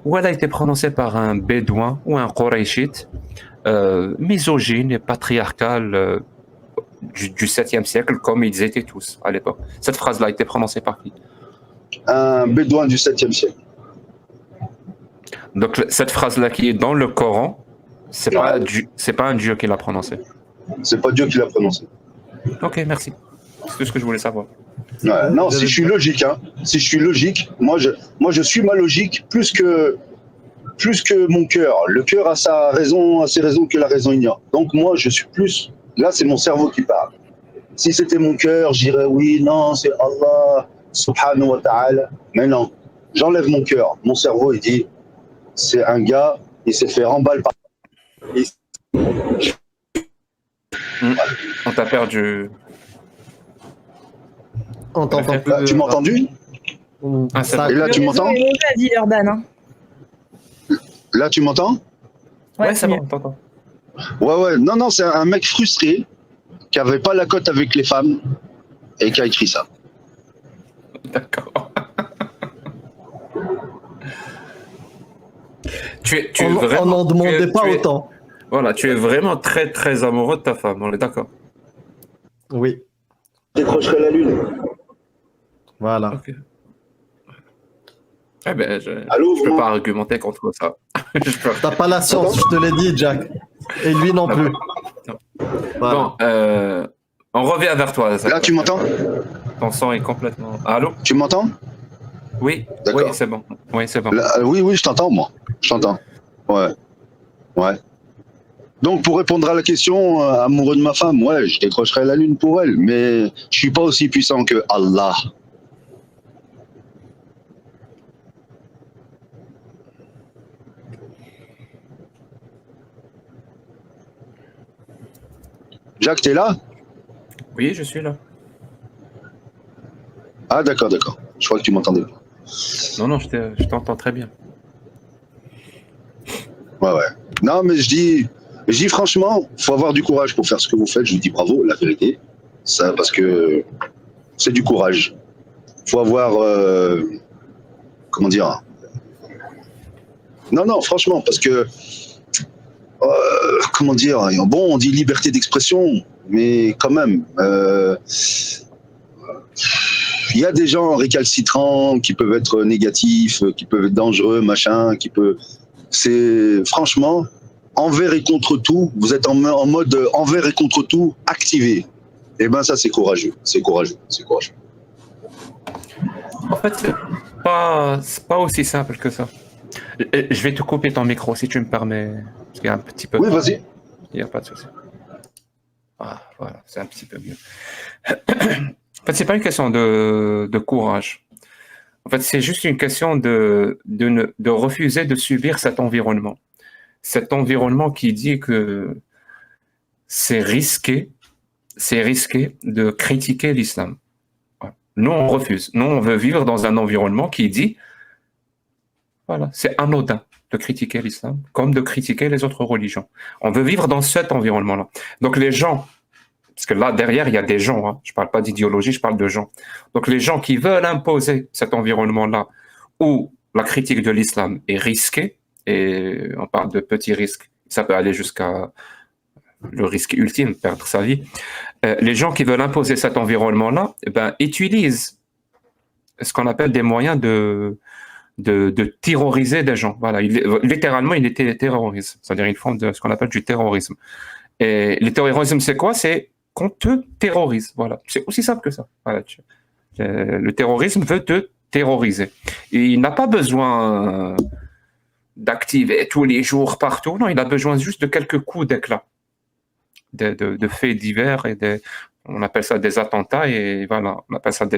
ou elle a été prononcée par un bédouin ou un Qurayshite misogyne et patriarcal du 7e siècle, comme ils étaient tous à l'époque. Cette phrase-là a été prononcée par qui? Un bédouin du 7e siècle. Donc cette phrase-là qui est dans le Coran, c'est pas un dieu qui l'a prononcée. C'est pas Dieu qui l'a prononcée. Ok, merci. C'est tout ce que je voulais savoir. Ouais, non, si je suis logique, moi je suis ma logique plus que mon cœur. Le cœur a ses raisons que la raison ignore. Donc moi je suis plus, là c'est mon cerveau qui parle. Si c'était mon cœur, je dirais oui, non, c'est Allah, subhanahu wa ta'ala. Mais non, j'enlève mon cœur. Mon cerveau il dit, c'est un gars, il s'est fait remballer par... On t'a perdu. On t'entend plus. Tu m'as entendu? Et là, tu m'entends? Vas-y, Urban. Hein. Là, tu m'entends? Ouais, c'est bon, on t'entend. Ouais. Non, c'est un mec frustré qui avait pas la cote avec les femmes et qui a écrit ça. D'accord. On n'en demandait pas autant. Voilà, tu es vraiment très, très amoureux de ta femme, on est d'accord? Oui. Décrocherai la lune. Voilà. Okay. Eh ben, je peux pas argumenter contre ça. T'as pas la science, je te l'ai dit, Jack. Et lui non plus. Voilà. Bon, on revient vers toi. Là, tu m'entends? Ton son est complètement... Allô? Tu m'entends? Oui, d'accord. Oui, c'est bon. Oui, c'est bon. Là, oui, je t'entends, moi. Je t'entends. Ouais. Donc, pour répondre à la question, amoureux de ma femme, ouais, je décrocherai la lune pour elle, mais je suis pas aussi puissant que Allah. Jacques, t'es là? Oui, je suis là. Ah, d'accord. Je crois que tu m'entendais pas. Non, je t'entends très bien. Ouais. Non, mais je dis franchement, faut avoir du courage pour faire ce que vous faites. Je vous dis bravo, la vérité. Ça, parce que c'est du courage. Faut avoir, comment dire? Non, franchement, parce que, comment dire? Bon, on dit liberté d'expression, mais quand même, il y a des gens récalcitrants qui peuvent être négatifs, qui peuvent être dangereux, machin, c'est franchement envers et contre tout. Vous êtes en mode envers et contre tout activé. Et ben ça c'est courageux, c'est courageux. En fait, c'est pas aussi simple que ça. Je vais te couper ton micro si tu me permets. Parce qu'il y a un petit peu. Oui, vas-y. Il n'y a pas de souci. Ah, voilà, c'est un petit peu mieux. En fait, c'est pas une question de courage. En fait, c'est juste une question de refuser de subir cet environnement. Cet environnement qui dit que c'est risqué de critiquer l'islam. Nous, on refuse. Nous, on veut vivre dans un environnement qui dit, voilà, c'est anodin de critiquer l'islam, comme de critiquer les autres religions. On veut vivre dans cet environnement-là. Donc les gens, parce que là, derrière, il y a des gens, hein, je ne parle pas d'idéologie, je parle de gens. Donc les gens qui veulent imposer cet environnement-là, où la critique de l'islam est risquée, et on parle de petits risques, ça peut aller jusqu'à le risque ultime, perdre sa vie. Les gens qui veulent imposer cet environnement-là, utilisent ce qu'on appelle des moyens de terroriser des gens. Voilà, littéralement, ils les terrorisent. C'est-à-dire, ils font ce qu'on appelle du terrorisme. Et le terrorisme, c'est quoi? C'est qu'on te terrorise. Voilà, c'est aussi simple que ça. Voilà, le terrorisme veut te terroriser. Et il n'a pas besoin d'activer tous les jours, partout. Non, il a besoin juste de quelques coups d'éclat. De faits divers on appelle ça des attentats et voilà, on appelle ça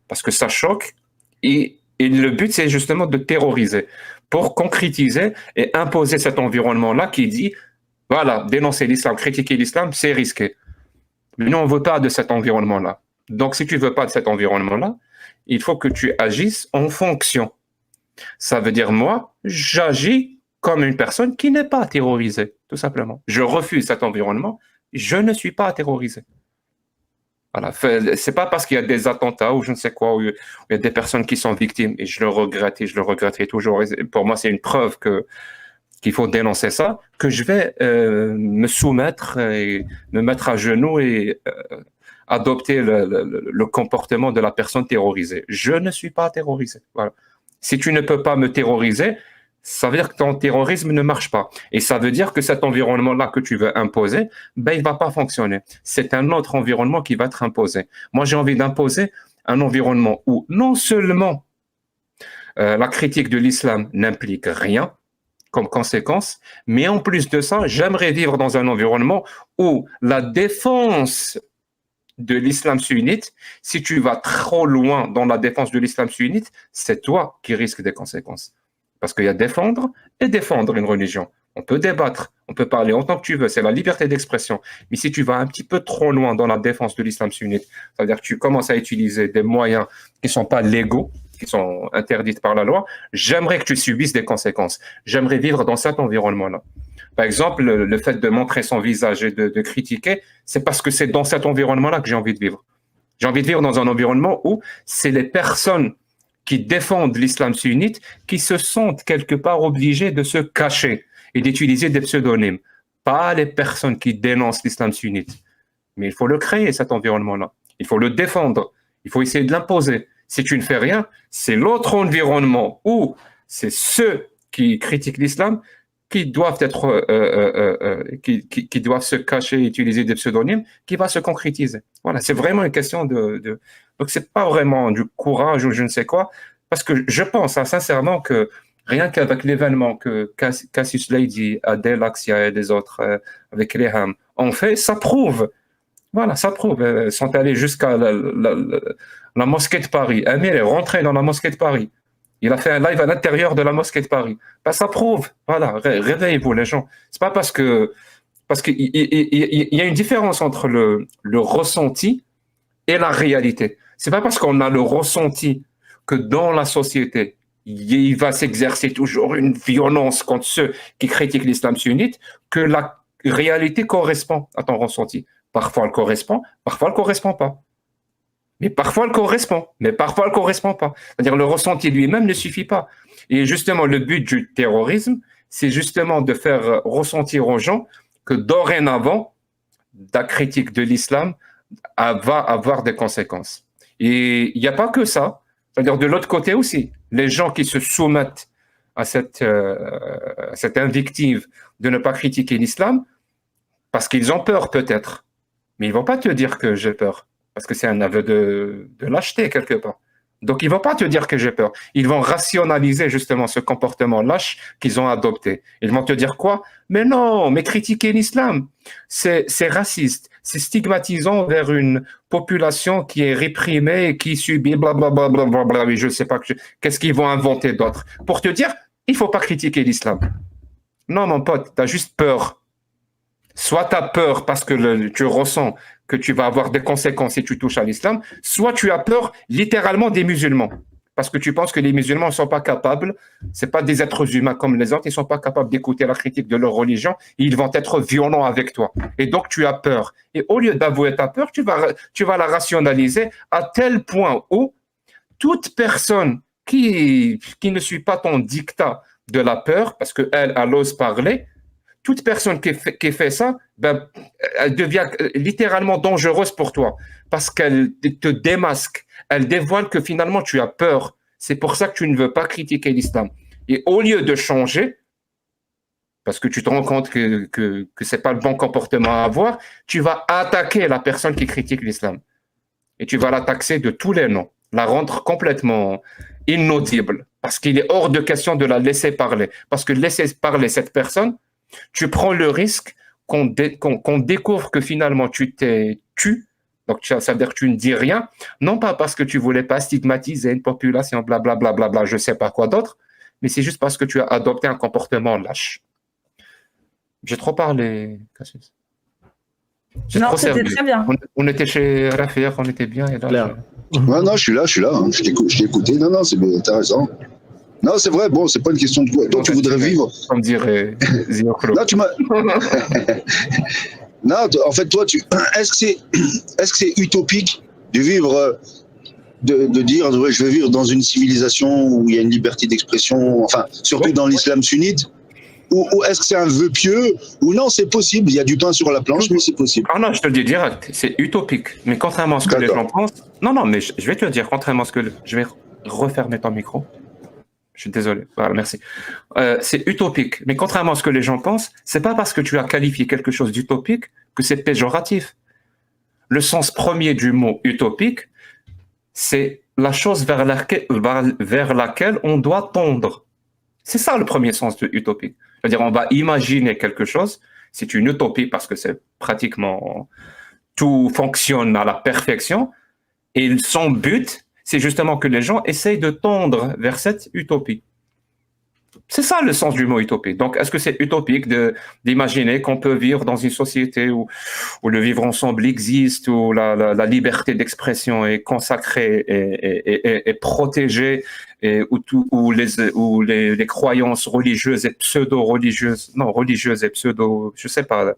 parce que ça choque et le but c'est justement de terroriser pour concrétiser et imposer cet environnement-là qui dit voilà, dénoncer l'islam, critiquer l'islam, c'est risqué. Mais nous on veut pas de cet environnement-là. Donc si tu veux pas de cet environnement-là, il faut que tu agisses en fonction. Ça veut dire moi, j'agis comme une personne qui n'est pas terrorisée, tout simplement. Je refuse cet environnement. Je ne suis pas terrorisé. Voilà. C'est pas parce qu'il y a des attentats ou je ne sais quoi, où il y a des personnes qui sont victimes, et je le regretterai toujours. Et pour moi, c'est une preuve qu'il faut dénoncer ça, que je vais me soumettre et me mettre à genoux et adopter le comportement de la personne terrorisée. Je ne suis pas terrorisé. Voilà. Si tu ne peux pas me terroriser, ça veut dire que ton terrorisme ne marche pas. Et ça veut dire que cet environnement-là que tu veux imposer, il ne va pas fonctionner. C'est un autre environnement qui va être imposé. Moi, j'ai envie d'imposer un environnement où non seulement la critique de l'islam n'implique rien comme conséquence, mais en plus de ça, j'aimerais vivre dans un environnement où la défense de l'islam sunnite, si tu vas trop loin dans la défense de l'islam sunnite, c'est toi qui risques des conséquences. Parce qu'il y a défendre et défendre une religion. On peut débattre, on peut parler autant que tu veux, c'est la liberté d'expression. Mais si tu vas un petit peu trop loin dans la défense de l'islam sunnite, ça veut dire que tu commences à utiliser des moyens qui ne sont pas légaux, qui sont interdits par la loi, j'aimerais que tu subisses des conséquences. J'aimerais vivre dans cet environnement-là. Par exemple, le fait de montrer son visage et de critiquer, c'est parce que c'est dans cet environnement-là que j'ai envie de vivre. J'ai envie de vivre dans un environnement où c'est les personnes qui défendent l'islam sunnite, qui se sentent quelque part obligés de se cacher et d'utiliser des pseudonymes. Pas les personnes qui dénoncent l'islam sunnite. Mais il faut le créer, cet environnement-là. Il faut le défendre. Il faut essayer de l'imposer. Si tu ne fais rien, c'est l'autre environnement où c'est ceux qui critiquent l'islam qui doivent qui doivent se cacher et utiliser des pseudonymes, qui va se concrétiser. Voilà, c'est vraiment une question donc c'est pas vraiment du courage ou je ne sais quoi, parce que je pense sincèrement que rien qu'avec l'événement que Cassius Lady, Adel Axia et des autres avec Reham ont fait, ça prouve. Voilà, ça prouve. Ils sont allés jusqu'à la mosquée de Paris. Amir est rentré dans la mosquée de Paris. Il a fait un live à l'intérieur de la mosquée de Paris. Ça prouve. Voilà, réveillez-vous les gens. C'est pas parce qu'il y a une différence entre le ressenti et la réalité. C'est pas parce qu'on a le ressenti que dans la société, il va s'exercer toujours une violence contre ceux qui critiquent l'islam sunnite, que la réalité correspond à ton ressenti. Parfois elle correspond, parfois elle correspond pas. Mais parfois elle correspond, mais parfois elle correspond pas. C'est-à-dire le ressenti lui-même ne suffit pas. Et justement, le but du terrorisme, c'est justement de faire ressentir aux gens que dorénavant, la critique de l'islam va avoir des conséquences. Et il n'y a pas que ça. C'est-à-dire de l'autre côté aussi, les gens qui se soumettent à cette invective de ne pas critiquer l'islam, parce qu'ils ont peur peut-être, mais ils ne vont pas te dire que j'ai peur, parce que c'est un aveu de lâcheté quelque part. Donc, ils ne vont pas te dire que j'ai peur. Ils vont rationaliser justement ce comportement lâche qu'ils ont adopté. Ils vont te dire quoi? Mais non, mais critiquer l'islam, c'est raciste, c'est stigmatisant vers une population qui est réprimée, qui subit blablabla, je ne sais pas qu'est-ce qu'ils vont inventer d'autre. Pour te dire, il ne faut pas critiquer l'islam. Non, mon pote, tu as juste peur. Soit tu as peur parce que tu ressens que tu vas avoir des conséquences si tu touches à l'islam, soit tu as peur littéralement des musulmans. Parce que tu penses que les musulmans ne sont pas capables, ce pas des êtres humains comme les autres, ils ne sont pas capables d'écouter la critique de leur religion, et ils vont être violents avec toi. Et donc tu as peur. Et au lieu d'avouer ta peur, tu vas la rationaliser à tel point où toute personne qui ne suit pas ton dictat de la peur, parce qu'elle ose parler, toute personne qui fait ça, ben, elle devient littéralement dangereuse pour toi parce qu'elle te démasque, elle dévoile que finalement tu as peur. C'est pour ça que tu ne veux pas critiquer l'islam. Et au lieu de changer, parce que tu te rends compte que ce n'est pas le bon comportement à avoir, tu vas attaquer la personne qui critique l'islam. Et tu vas la taxer de tous les noms, la rendre complètement inaudible, parce qu'il est hors de question de la laisser parler. Parce que laisser parler cette personne, tu prends le risque qu'on découvre que finalement tu t'es tu, donc ça veut dire que tu ne dis rien, non pas parce que tu voulais pas stigmatiser une population, blablabla, bla, bla, bla, je sais pas quoi d'autre, mais c'est juste parce que tu as adopté un comportement lâche. J'ai trop parlé, Cassius. Non, c'était très bien. On était chez Rafir, on était bien. Et là, non, je suis là. Hein. Je t'ai écouté. Non, c'est intéressant. Non, c'est vrai, bon, c'est pas une question de toi. Toi, tu voudrais vivre. Comme dirait Zio Claude. Non, tu m'as. Non, en fait, toi, est-ce que c'est utopique de vivre, de dire, je vais vivre dans une civilisation où il y a une liberté d'expression, enfin, surtout dans l'islam sunnite, ou est-ce que c'est un vœu pieux, ou non, c'est possible, il y a du pain sur la planche, mais c'est possible. Ah non, je te le dis direct, c'est utopique. Mais contrairement à ce que les gens pensent, non, mais je vais te le dire, contrairement à ce que je vais refermer ton micro. Je suis désolé. Voilà, merci. C'est utopique. Mais contrairement à ce que les gens pensent, c'est pas parce que tu as qualifié quelque chose d'utopique que c'est péjoratif. Le sens premier du mot utopique, c'est la chose vers laquelle on doit tendre. C'est ça le premier sens de utopique. C'est-à-dire, on va imaginer quelque chose. C'est une utopie parce que c'est pratiquement tout fonctionne à la perfection. Et son but, c'est justement que les gens essayent de tendre vers cette utopie. C'est ça le sens du mot utopie. Donc, est-ce que c'est utopique d'imaginer qu'on peut vivre dans une société où le vivre ensemble existe, où la liberté d'expression est consacrée et protégée, et où les croyances religieuses et pseudo-religieuses, non, religieuses et pseudo, je sais pas,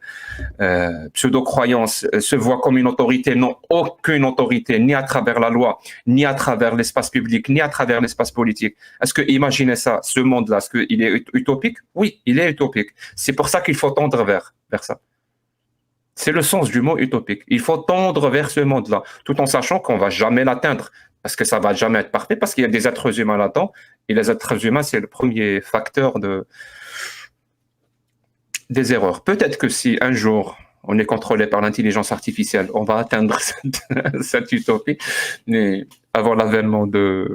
pseudo-croyances se voient comme une autorité, n'ont aucune autorité, ni à travers la loi, ni à travers l'espace public, ni à travers l'espace politique. Est-ce que, imaginez ça, ce monde-là, est-ce qu'il est utopique? Oui, il est utopique. C'est pour ça qu'il faut tendre vers ça. C'est le sens du mot utopique. Il faut tendre vers ce monde-là, tout en sachant qu'on ne va jamais l'atteindre, parce que ça ne va jamais être parfait, parce qu'il y a des êtres humains là-dedans, et les êtres humains, c'est le premier facteur des erreurs. Peut-être que si un jour on est contrôlé par l'intelligence artificielle, on va atteindre cette utopie, mais avant l'avènement de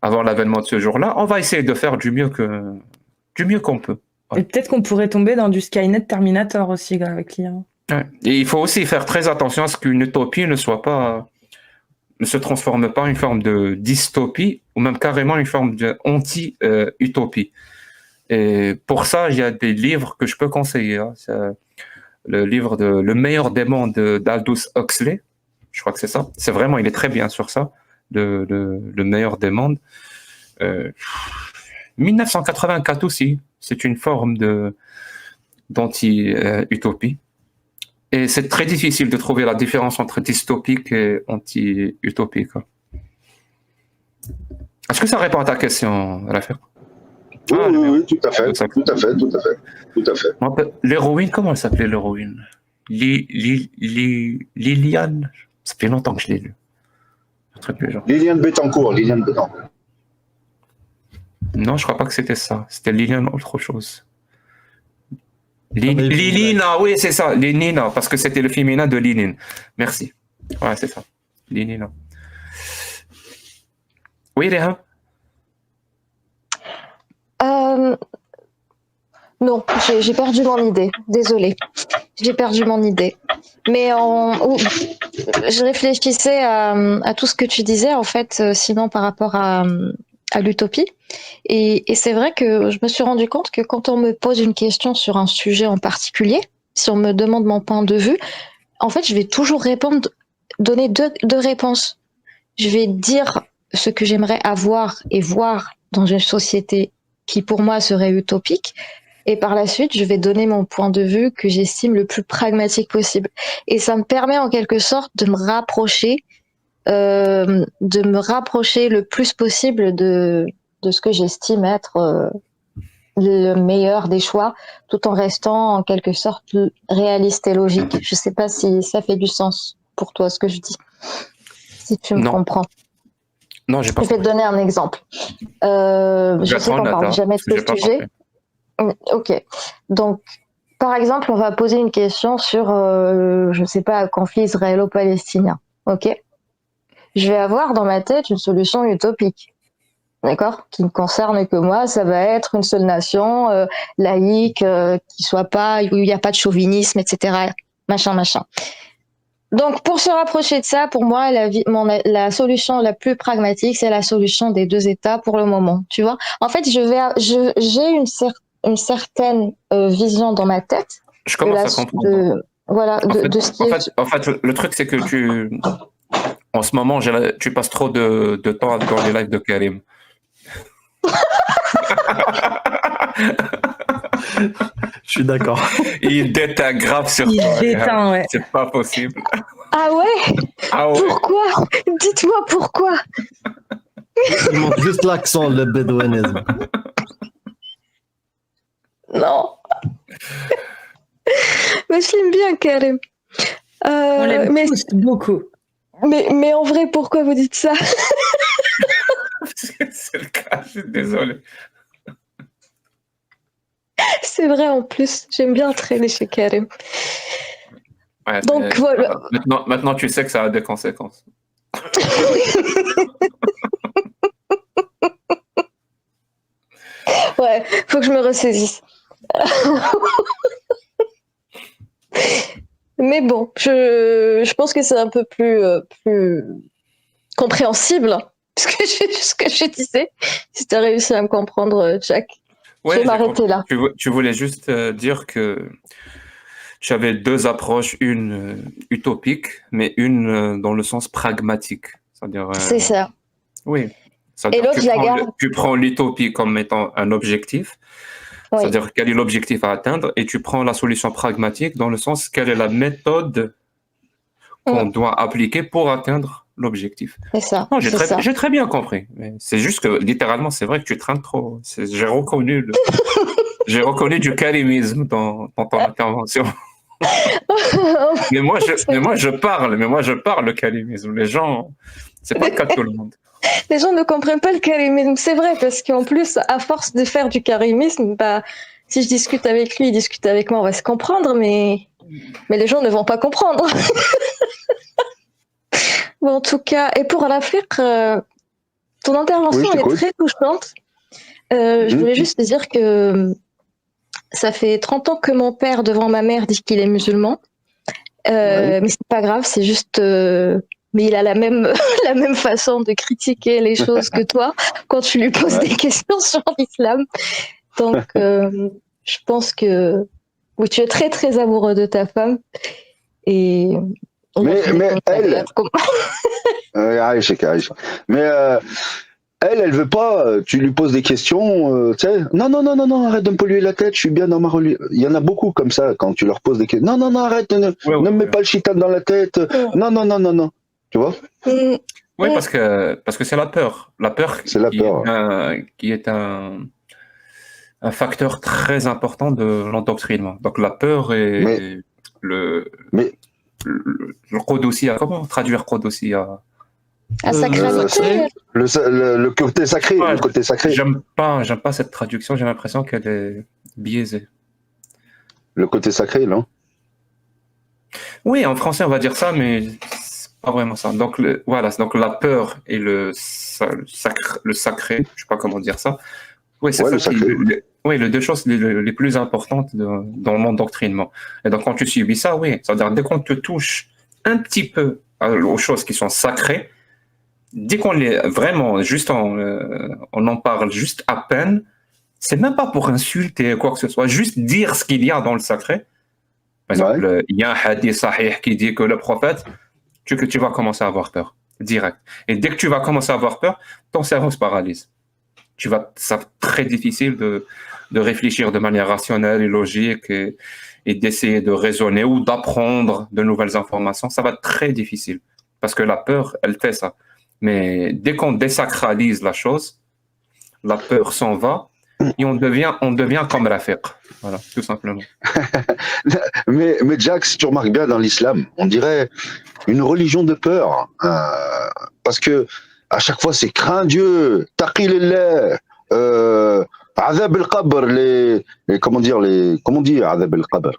ce jour-là, on va essayer de faire du mieux qu'on peut. Ouais. Et peut-être qu'on pourrait tomber dans du Skynet Terminator aussi avec l'IA. Ouais. Et il faut aussi faire très attention à ce qu'une utopie ne se transforme pas en une forme de dystopie ou même carrément une forme d'anti-utopie. Et pour ça, il y a des livres que je peux conseiller. Hein. Le livre Le meilleur des mondes d'Aldous Huxley, je crois que c'est ça. C'est vraiment, il est très bien sur ça, le meilleur des mondes. 1984 aussi, c'est une forme d'anti-utopie. Et c'est très difficile de trouver la différence entre dystopique et anti-utopique. Est-ce que ça répond à ta question, Rafir? Oui, tout à fait. L'héroïne, comment elle s'appelait, l'héroïne? Liliane? Ça fait longtemps que je l'ai lu. Un truc du genre. Liliane Bettencourt. Non, je crois pas que c'était ça. C'était Liliane autre chose. mais- Lilina, oui, c'est ça. Lilina, parce que c'était le féminin de Liline. Merci. Ouais, c'est ça. Lilina. Oui, Réha? Non, j'ai perdu mon idée. Désolée. J'ai perdu mon idée. Mais je réfléchissais à tout ce que tu disais, en fait, sinon par rapport à l'utopie. Et c'est vrai que je me suis rendu compte que quand on me pose une question sur un sujet en particulier, si on me demande mon point de vue, en fait, je vais toujours donner deux réponses. Je vais dire ce que j'aimerais avoir et voir dans une société qui, pour moi, serait utopique. Et par la suite, je vais donner mon point de vue que j'estime le plus pragmatique possible. Et ça me permet en quelque sorte de me rapprocher le plus possible de ce que j'estime être le meilleur des choix, tout en restant en quelque sorte réaliste et logique. Je sais pas si ça fait du sens pour toi ce que je dis, si tu me Non. comprends. Non, j'ai pas Je vais te donner un exemple. Je sais qu'on parle jamais de ce sujet. Ok. Donc, par exemple, on va poser une question sur, je sais pas, un conflit israélo-palestinien. Ok. Je vais avoir dans ma tête une solution utopique. D'accord? Qui ne concerne que moi. Ça va être une seule nation, laïque, qui soit pas, où il n'y a pas de chauvinisme, etc. Machin. Donc, pour se rapprocher de ça, pour moi, la solution la plus pragmatique, c'est la solution des deux États pour le moment. Tu vois? En fait, j'ai une certaine vision dans ma tête. Je commence à comprendre. De ce qui est. En fait, le truc, c'est que en ce moment, tu passes trop de temps dans les lives de Karim. Je suis d'accord. Il déteint grave sur Il toi. déteint, ouais. C'est pas possible. Ah ouais? Ah ouais. Pourquoi? Dites-moi pourquoi. Il manque juste l'accent, le bédouinisme. Non. Mais je l'aime bien, Karim. On l'aime tous beaucoup. Mais en vrai, pourquoi vous dites ça? C'est le cas, je suis désolé. C'est vrai en plus, j'aime bien traîner chez Karim. Ouais, Donc voilà. Maintenant, tu sais que ça a des conséquences. Ouais, faut que je me ressaisisse. Mais bon, je pense que c'est un peu plus compréhensible ce que je disais. Si tu as réussi à me comprendre, Jack. Ouais, je vais m'arrêter là. Tu voulais juste dire que tu avais deux approches, une utopique, mais une dans le sens pragmatique. C'est-à-dire, c'est ça. Oui. Et l'autre, je la garde. Tu prends l'utopie comme étant un objectif, Oui. c'est-à-dire quel est l'objectif à atteindre, et tu prends la solution pragmatique dans le sens quelle est la méthode qu'on doit appliquer pour atteindre l'objectif. C'est ça. Non, j'ai très bien compris. Mais c'est juste que littéralement, c'est vrai que tu traînes trop. J'ai reconnu du karimisme dans ton intervention. mais moi, je parle le karimisme. Les gens, c'est pas le cas de tout le monde. Les gens ne comprennent pas le karimisme. C'est vrai, parce qu'en plus, à force de faire du karimisme, bah, si je discute avec lui, il discute avec moi, on va se comprendre, mais les gens ne vont pas comprendre. Bon, en tout cas, et pour l'Afrique, ton intervention est très touchante. Je voulais juste te dire que ça fait 30 ans que mon père, devant ma mère, dit qu'il est musulman. Mais c'est pas grave, c'est juste... mais il a la même façon de critiquer les choses que toi quand tu lui poses des questions sur l'islam. Donc, je pense que oui, tu es très, très amoureux de ta femme. Et... Mais elle... Mais elle veut pas, tu lui poses des questions, tu sais, non, arrête de me polluer la tête, je suis bien dans ma religion. Il y en a beaucoup comme ça, quand tu leur poses des questions, non, arrête, ne me mets pas le shaitan dans la tête, non, tu vois? Oui, parce que c'est la peur. La peur, qui est un facteur très important de l'endoctrinement. Donc la peur est le Qudusiyya. Comment traduire Qudusiyya? La sacralité. Le côté sacré, Ouais, le côté sacré. J'aime pas cette traduction, j'ai l'impression qu'elle est biaisée. Le côté sacré, non? Oui, en français, on va dire ça, mais c'est pas vraiment ça. Donc, voilà, donc la peur et le sacré, je sais pas comment dire ça. Oui, c'est Ouais, ça le sacré. oui, les deux choses les plus importantes dans le monde d'endoctrinement. Et donc, quand tu subis ça, oui, c'est-à-dire dès qu'on te touche un petit peu aux choses qui sont sacrées, dès qu'on les vraiment, juste on en parle juste à peine, c'est même pas pour insulter quoi que ce soit, juste dire ce qu'il y a dans le sacré. Par exemple, il y a un hadith sahih qui dit que le prophète, tu vas commencer à avoir peur, direct. Et dès que tu vas commencer à avoir peur, ton cerveau se paralyse. Ça va être très difficile de réfléchir de manière rationnelle et logique et d'essayer de raisonner ou d'apprendre de nouvelles informations. Ça va être très difficile parce que la peur, elle fait ça. Mais dès qu'on désacralise la chose, la peur s'en va et on devient comme Rafiq. Voilà, tout simplement. Mais Jack, si tu remarques bien dans l'islam, on dirait une religion de peur. Parce que à chaque fois, c'est crains Dieu, taqi lillah, azab al-qabr, comment on dit azab al-qabr?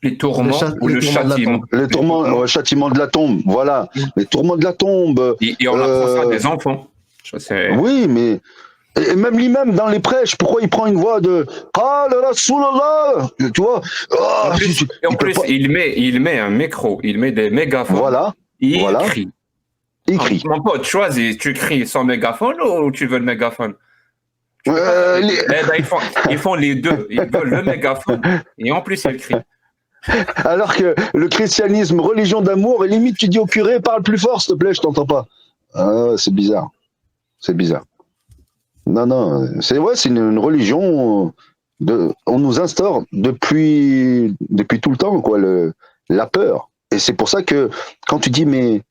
Les tourments ou le châtiment. Les tourments, le châtiment de la tombe, voilà. Les tourments de la tombe. Et on apprend ça à des enfants. Oui, mais et même l'imam dans les prêches, pourquoi il prend une voix de Qal Rasulallah, tu vois? En plus, il met un micro, il met des mégaphones. Voilà. Il voilà. crie. Il crie. Mon pote, choisis, tu cries sans mégaphone ou tu veux le mégaphone? Ils font les deux. Ils veulent le mégaphone et en plus ils crient. Alors que le christianisme, religion d'amour, et limite tu dis au curé, parle plus fort s'il te plaît, je t'entends pas. C'est bizarre. C'est bizarre. Non, c'est une religion. On nous instaure depuis tout le temps, quoi, la peur. Et c'est pour ça que quand tu dis, mais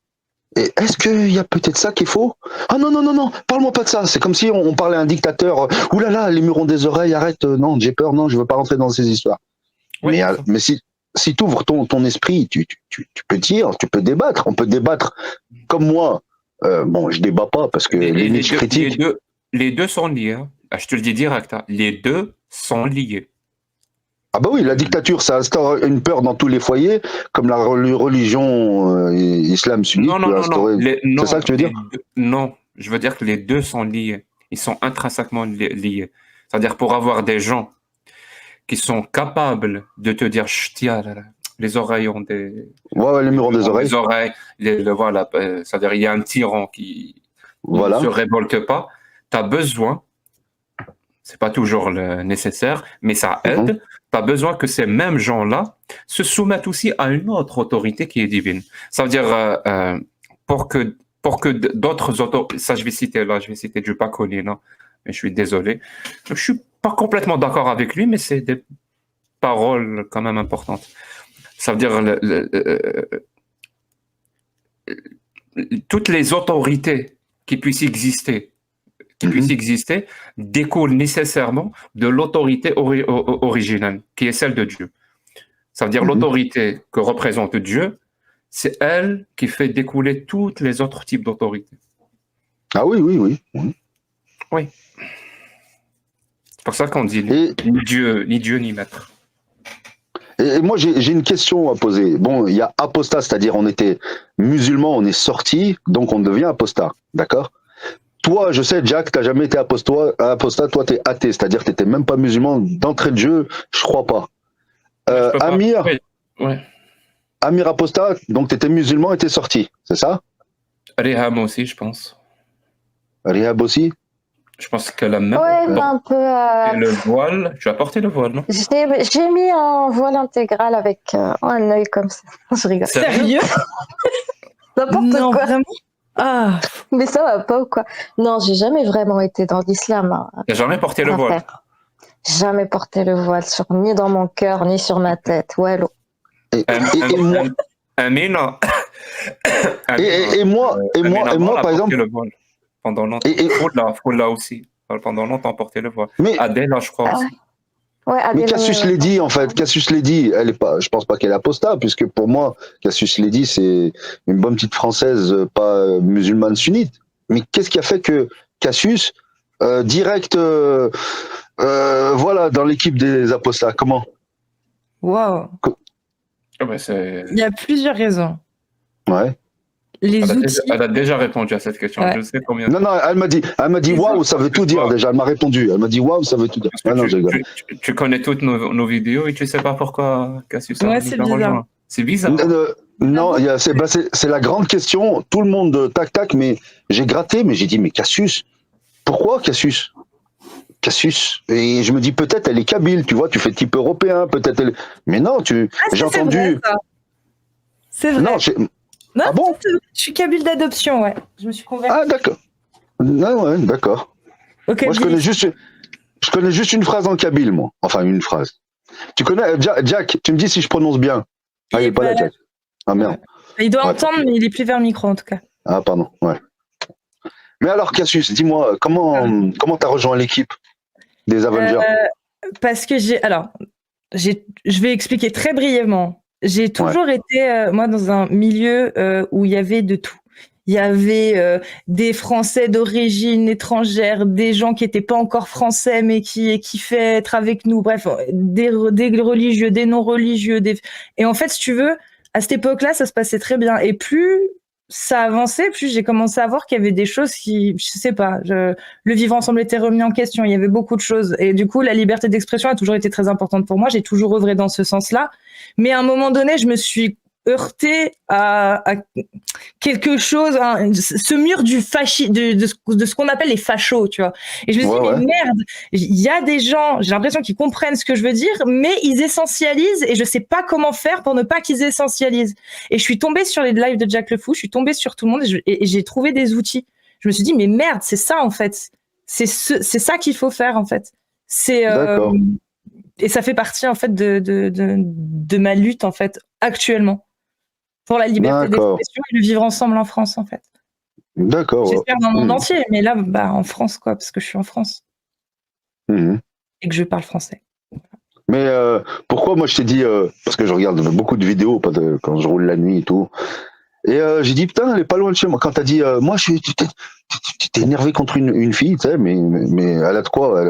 est-ce qu'il y a peut-être ça qui est faux? Ah non, parle-moi pas de ça. C'est comme si on parlait à un dictateur. Ouh là là, les murs ont des oreilles, arrête. Non, j'ai peur, non, je veux pas rentrer dans ces histoires. Oui, mais si tu ouvres ton esprit, tu peux dire, tu peux débattre. On peut débattre comme moi. Bon, je débat pas parce que je critique. Les deux sont liés. Hein. Je te le dis direct. Hein. Les deux sont liés. Ah bah oui, la dictature, ça instaure une peur dans tous les foyers, comme la religion islam sunnite. Non. C'est ça que tu veux dire? Non, je veux dire que les deux sont liés. Ils sont intrinsèquement liés. C'est-à-dire pour avoir des gens qui sont capables de te dire les oreilles ont des... Ouais, les murs ont des oreilles. Les oreilles, voilà. C'est-à-dire il y a un tyran qui ne se révolte pas. Tu as besoin, c'est pas toujours le nécessaire, mais ça aide. Tu as besoin que ces mêmes gens-là se soumettent aussi à une autre autorité qui est divine. Ça veut dire, pour que d'autres autorités, ça je vais citer du Pacolin, mais je suis désolé. Je suis pas complètement d'accord avec lui, mais c'est des paroles quand même importantes. Ça veut dire, toutes les autorités qui puissent exister, découle nécessairement de l'autorité originelle, qui est celle de Dieu. Ça veut dire l'autorité que représente Dieu, c'est elle qui fait découler tous les autres types d'autorités. Ah oui. Oui. C'est pour ça qu'on dit ni Dieu ni maître. Et moi, j'ai une question à poser. Bon, il y a apostat, c'est-à-dire on était musulman, on est sorti, donc on devient apostat, d'accord? Toi, je sais, Jack, tu n'as jamais été apostat, toi, tu es athée, c'est-à-dire que tu n'étais même pas musulman d'entrée de jeu, je crois pas. Amir, Amir apostat, donc tu étais musulman et tu es sorti, c'est ça? Riham aussi, je pense. Rihab aussi? Je pense qu'elle a même un peu. Le voile. Tu as porté le voile, non? J'ai mis un voile intégral avec un œil comme ça. Je rigole. Sérieux? N'importe quoi. Vraiment? Ah. Mais ça va pas ou quoi? Non, j'ai jamais vraiment été dans l'islam. T'as jamais porté le voile? Jamais porté le voile, ni dans mon cœur, ni sur ma tête. Ouais, et moi, par exemple. Le voile. Pendant longtemps. Foula aussi. Pendant longtemps, porté le voile. Mais Adèle, je crois aussi. Ouais, Mais Cassius Lady, en fait, Cassius Lady, elle est pas, je pense pas qu'elle est apostat, puisque pour moi, Cassius Lady, c'est une bonne petite française, pas musulmane sunnite. Mais qu'est-ce qui a fait que Cassius, direct, voilà, dans l'équipe des apostats, comment? Waouh. Ah ben, c'est- Il y a plusieurs raisons. Ouais. Les Elle a, outils. déjà, elle a déjà répondu à cette question. Ouais. Je sais combien. Non, non, elle m'a dit, Les waouh, autres, ça veut tout dire déjà. Elle m'a répondu. Elle m'a dit, waouh, ça veut tout dire. Parce que Ah non, je rigole. tu connais toutes nos vidéos et tu sais pas pourquoi Cassius Ouais, a c'est nous a bizarre. rejoint. C'est bizarre. Non, c'est la grande question. Tout le monde tac tac, mais j'ai gratté, mais j'ai dit, mais Cassius, pourquoi Cassius? Cassius. Et je me dis, peut-être elle est kabyle, tu vois, tu fais type européen, peut-être elle. Mais non, j'ai c'est entendu. vrai, ça. C'est vrai. Non, Non, ah bon? je suis kabyle d'adoption, ouais. Je me suis convertie. Ah d'accord. Non, ouais, d'accord. Ok, Moi, je connais juste une phrase en kabyle, moi. Enfin, une phrase. Tu connais Jack, tu me dis si je prononce bien. Ah, il est pas là, Jack. Ah merde. Il doit Ouais. entendre, mais il est plus vers le micro en tout cas. Ah, pardon, ouais. Mais alors, Cassius, dis-moi, comment t'as rejoint l'équipe des Avengers? Parce que je vais expliquer très brièvement. J'ai toujours été, moi, dans un milieu où il y avait de tout. Il y avait des Français d'origine étrangère, des gens qui n'étaient pas encore français mais qui kiffaient être avec nous. Bref, des religieux, des non-religieux. Et en fait, si tu veux, à cette époque-là, ça se passait très bien. Et plus ça avançait, plus j'ai commencé à voir qu'il y avait des choses qui, je sais pas, le vivre ensemble était remis en question. Il y avait beaucoup de choses. Et du coup, la liberté d'expression a toujours été très importante pour moi. J'ai toujours œuvré dans ce sens-là. Mais à un moment donné, je me suis heurtée à quelque chose, ce mur du de ce qu'on appelle les fachos, tu vois. Et je me suis dit, mais merde, il y a des gens, j'ai l'impression qu'ils comprennent ce que je veux dire, mais ils essentialisent et je sais pas comment faire pour ne pas qu'ils essentialisent. Et je suis tombée sur les lives de Jack le Fou, je suis tombée sur tout le monde et j'ai trouvé des outils. Je me suis dit, mais merde, c'est ça en fait. C'est ça qu'il faut faire en fait. Et ça fait partie en fait de ma lutte en fait actuellement pour la liberté d'expression et le vivre ensemble en France en fait. D'accord. J'espère dans le monde entier, mais là en France quoi, parce que je suis en France et que je parle français. Mais pourquoi moi je t'ai dit parce que je regarde beaucoup de vidéos quand je roule la nuit et tout. Et j'ai dit putain, elle est pas loin de chez moi. Quand t'as dit moi tu t'es énervé contre une fille, tu sais, mais elle a de quoi,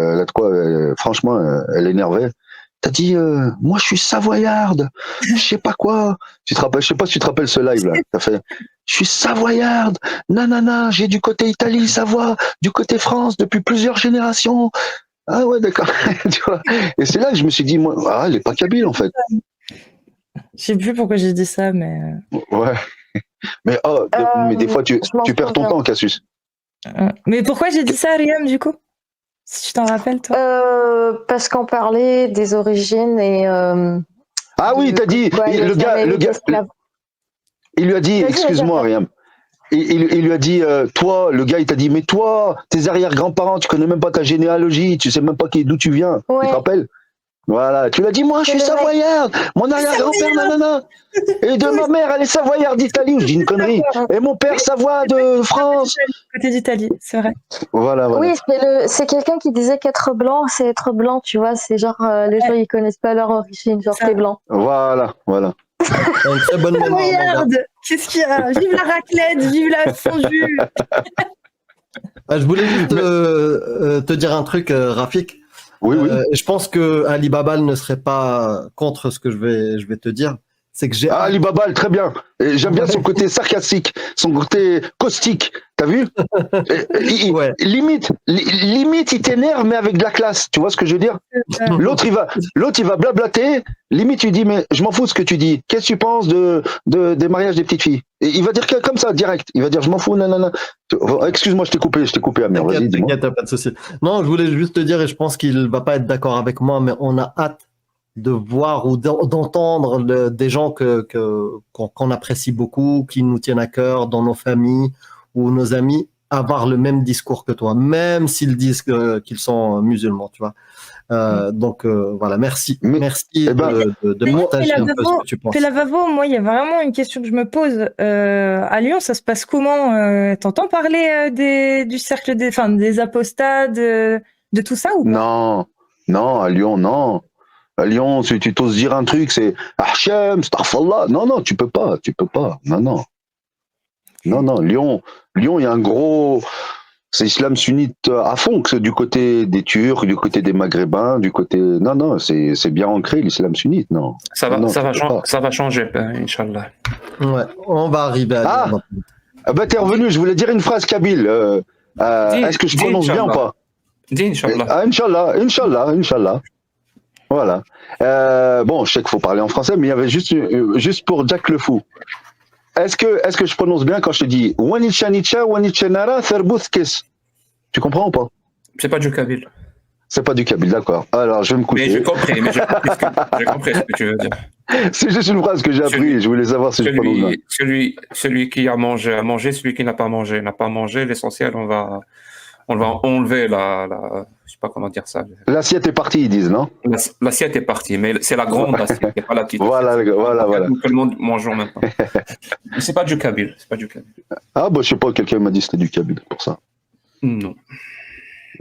franchement, elle est énervée. T'as dit moi je suis savoyarde, je sais pas quoi. Tu te rappelles, je sais pas si tu te rappelles ce live là. T'as fait je suis savoyarde, nanana, j'ai du côté Italie, Savoie, du côté France depuis plusieurs générations. Ah ouais, d'accord. Tu vois. Et c'est là que je me suis dit moi, elle est pas kabyle en fait. Je sais plus pourquoi j'ai dit ça, mais ouais. Mais des fois tu perds ton temps, Cassius. Mais pourquoi j'ai dit ça, Riam, du coup? Si tu t'en rappelles, toi. Parce qu'on parlait des origines et. Ah oui, t'as dit. Le gars. Il lui a dit, excuse-moi, Riam. Il lui a dit, toi, le gars, il t'a dit, mais toi, tes arrière-grands-parents, tu connais même pas ta généalogie, tu sais même pas d'où tu viens. Ouais. Tu te rappelles? Voilà, tu l'as dit, moi je suis savoyarde, mon arrière-grand-père, nanana, et de ma mère, elle est savoyarde d'Italie, je dis une connerie, et mon père savoie de France. Côté d'Italie, c'est vrai. Voilà. Oui, c'est quelqu'un qui disait qu'être blanc, c'est être blanc, tu vois, c'est genre, les gens, ils connaissent pas leur origine, genre, t'es blanc. Voilà. Une très bonne mémoire. Savoyarde, qu'est-ce qu'il y a? Vive la raclette, vive la fondue. Je voulais juste te dire un truc, Rafik. Oui. Je pense que Ali Babal ne serait pas contre ce que je vais te dire. C'est que j'ai. Ali Babal, très bien. J'aime bien son côté sarcastique, son côté caustique. T'as vu? Limite, il t'énerve, mais avec de la classe. Tu vois ce que je veux dire? L'autre, il va blablater. Limite, tu dis, mais je m'en fous de ce que tu dis. Qu'est-ce que tu penses des mariages des petites filles? Et il va dire comme ça, direct. Il va dire, je m'en fous, nanana. Excuse-moi, je t'ai coupé, Amir. Vas-y, dis-moi. T'inquiète, pas de souci. Non, je voulais juste te dire, et je pense qu'il va pas être d'accord avec moi, mais on a hâte de voir ou d'entendre des gens qu'on apprécie beaucoup, qui nous tiennent à cœur dans nos familles ou nos amis, avoir le même discours que toi, même s'ils disent qu'ils sont musulmans, tu vois. Donc voilà, merci de partager un peu ce que tu penses. Pélavavo, moi, il y a vraiment une question que je me pose. À Lyon, ça se passe comment? T'entends parler du cercle des apostats, de tout ça ou pas? Non, à Lyon, non. À Lyon, si tu t'oses dire un truc, c'est Hachem, Starfallah. Non, non, tu peux pas. Non, non. Non, non. Lyon, il y a un gros. C'est islam sunnite à fond, que c'est du côté des Turcs, du côté des Maghrébins, du côté. Non, non, c'est bien ancré l'islam sunnite, non. Ça va, Non, ça, tu va peux pas. ça va changer, Inch'Allah. Ouais, on va arriver à Lyon. Ah bah t'es revenu, je voulais dire une phrase kabyle. Est-ce que je prononce bien ou pas? Dis Inch'Allah. Ah, Inch'Allah. Voilà. Bon, je sais qu'il faut parler en français, mais il y avait juste pour Jack le Fou. Est-ce que je prononce bien quand je te dis Wanichanitcha, Wanichanara, Therbuth Kis? Tu comprends ou pas? C'est pas du kabyle. C'est pas du kabyle, d'accord. Alors, je vais me coucher. Mais j'ai compris ce que tu veux dire. C'est juste une phrase que j'ai appris, je voulais savoir si je prononce bien. Celui qui a mangé, celui qui n'a pas mangé, l'essentiel, on va enlever je sais pas comment dire ça. L'assiette est partie, ils disent, non? L'assiette est partie, mais c'est la grande assiette, c'est pas la petite. Voilà. Tout le monde mange en même temps. Mais c'est pas du kabyle, Ah, bah, je sais pas, quelqu'un m'a dit que c'était du kabyle pour ça. Non.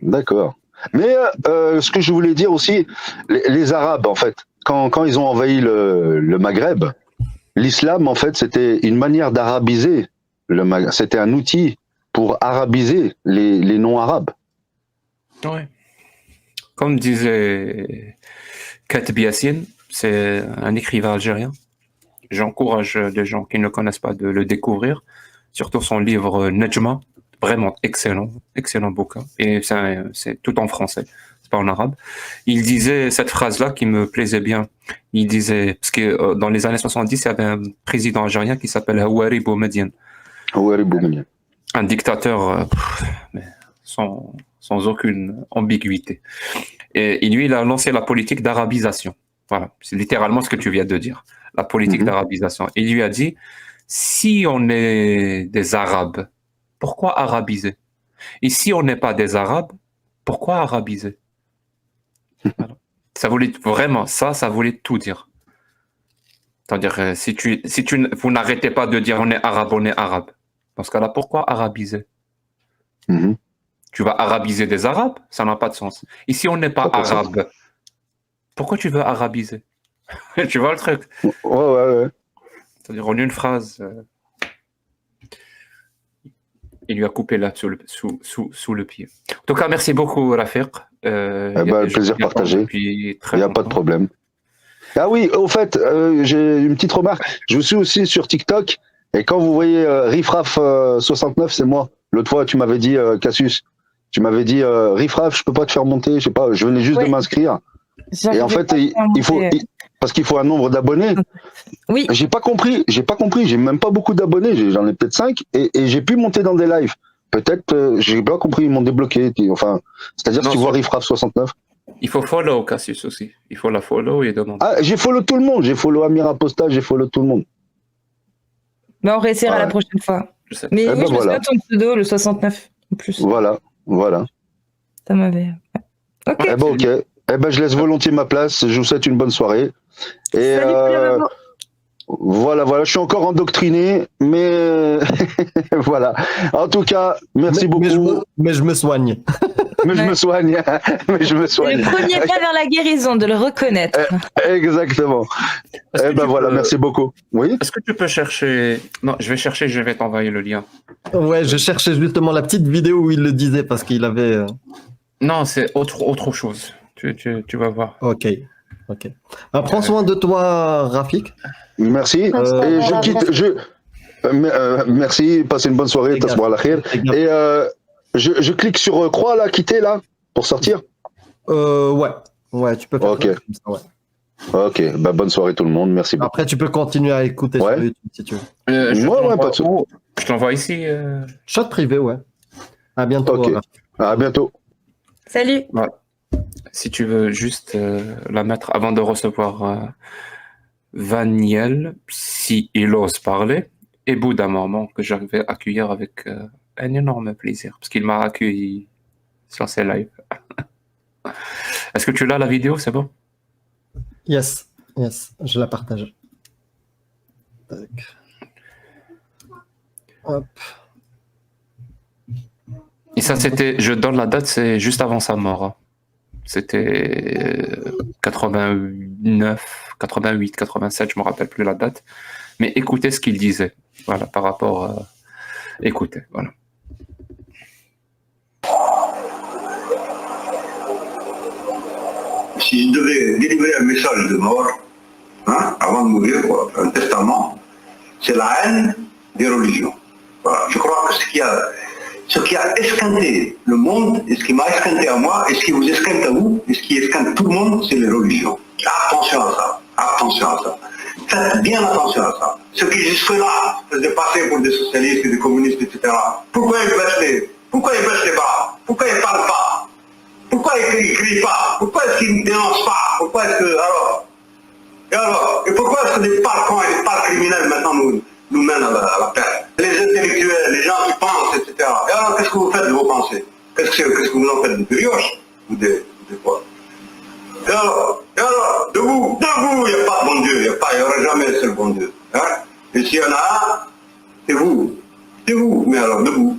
D'accord. Mais ce que je voulais dire aussi, les Arabes, en fait, quand ils ont envahi le Maghreb, l'islam, en fait, c'était une manière d'arabiser le Maghreb. C'était un outil pour arabiser les non-arabes. Ouais. Comme disait Katb Yassine, c'est un écrivain algérien. J'encourage les gens qui ne connaissent pas de le découvrir, surtout son livre Nejma, vraiment excellent bouquin. Et c'est tout en français, c'est pas en arabe. Il disait cette phrase-là qui me plaisait bien. Il disait, parce que dans les années 70, il y avait un président algérien qui s'appelle Houari Boumediene. Un dictateur sans aucune ambiguïté. Et lui, il a lancé la politique d'arabisation. Voilà, c'est littéralement ce que tu viens de dire, la politique d'arabisation. Il lui a dit, si on est des Arabes, pourquoi arabiser? Et si on n'est pas des Arabes, pourquoi arabiser? Voilà. Ça voulait vraiment, ça voulait tout dire. C'est-à-dire, vous n'arrêtez pas de dire on est arabe. Dans ce cas-là, pourquoi arabiser? Tu vas arabiser des Arabes, ça n'a pas de sens. Et si on n'est pas arabe, pourquoi tu veux arabiser? Tu vois le truc? Ouais. C'est-à-dire, en une phrase, il lui a coupé là sous le pied. En tout cas, merci beaucoup, Rafiq. Plaisir partagé. Il n'y a pas de problème. Ah oui, au fait, j'ai une petite remarque. Je vous suis aussi sur TikTok. Et quand vous voyez Rifraf 69, c'est moi. L'autre fois, tu m'avais dit, Cassius, tu m'avais dit, Rifraf, je peux pas te faire monter, je sais pas, je venais juste de m'inscrire. Et en fait, parce qu'il faut un nombre d'abonnés. Oui. J'ai pas compris, j'ai même pas beaucoup d'abonnés, j'en ai peut-être 5, et j'ai pu monter dans des lives. Peut-être, j'ai pas compris, ils m'ont débloqué. Enfin, c'est-à-dire que tu vois Rifraf 69. Il faut follow Cassius aussi. Il faut la follow et demander. Ah, j'ai follow tout le monde, j'ai follow Amir Apostat, j'ai follow tout le monde. Mais on réessayera la prochaine fois. Mais oui, je me souviens de ton pseudo, le 69, en plus. Voilà. Ça m'avait... Ok. Je laisse volontiers ma place, je vous souhaite une bonne soirée. Et salut, voilà, je suis encore endoctriné, mais voilà. En tout cas, merci beaucoup. Mais je me soigne. Je me soigne. C'est le premier pas vers la guérison, de le reconnaître. Exactement. Merci beaucoup. Oui. Est-ce que tu peux chercher... Non, je vais chercher, je vais t'envoyer le lien. Ouais, je cherchais justement la petite vidéo où il le disait parce qu'il avait... Non, c'est autre chose. Tu vas voir. Ok. Prends soin de toi, Rafik. Merci. Et je quitte... merci, passez une bonne soirée. Et je clique sur croix là, quitter là, pour sortir. Ouais, tu peux faire ça, comme ça, ouais. Ok, bonne soirée tout le monde, merci beaucoup. Après, tu peux continuer à écouter sur YouTube si tu veux. Je t'envoie ici. Chat privé, ouais. À bientôt. Ok. À bientôt. Salut. Ouais. Si tu veux juste la mettre avant de recevoir Vaniel, si il ose parler, et Bouddha Mormon, que j'arrivais à accueillir avec un énorme plaisir, parce qu'il m'a accueilli sur ses lives. Est-ce que tu l'as, la vidéo, c'est bon? Yes, je la partage. Tac. Hop. Et ça, c'était, je donne la date, c'est juste avant sa mort. Hein. C'était 89, 88, 87, je me rappelle plus la date. Mais écoutez ce qu'il disait. Voilà, par rapport à... Écoutez, voilà. Si je devais délivrer un message de mort, hein, avant de mourir, voilà, un testament, c'est la haine des religions. Voilà. Je crois que ce qui a esquinté le monde, et ce qui m'a esquinté à moi, et ce qui vous esquinte à vous, et ce qui esquinte tout le monde, c'est les religions. Attention à ça, attention à ça. Faites bien attention à ça. Ceux qui jusque-là se faisaient passer pour des socialistes et des communistes, etc. Pourquoi ils baissent les bras? Pourquoi ils ne parlent pas? Pourquoi ils ne crient pas? Pourquoi est-ce qu'ils ne dénoncent pas? Pourquoi est-ce que... Et pourquoi est-ce que des parcs et des parcs criminels maintenant nous mènent à la perte? Les intellectuels, les gens qui pensent, etc. Et alors, qu'est-ce que vous faites de vos pensées? Qu'est-ce que vous en faites? De brioche? Ou de quoi? Et alors, debout, il n'y a pas de bon Dieu, il n'y aura jamais un seul bon Dieu. Hein? Et s'il y en a un, c'est vous, mais alors debout.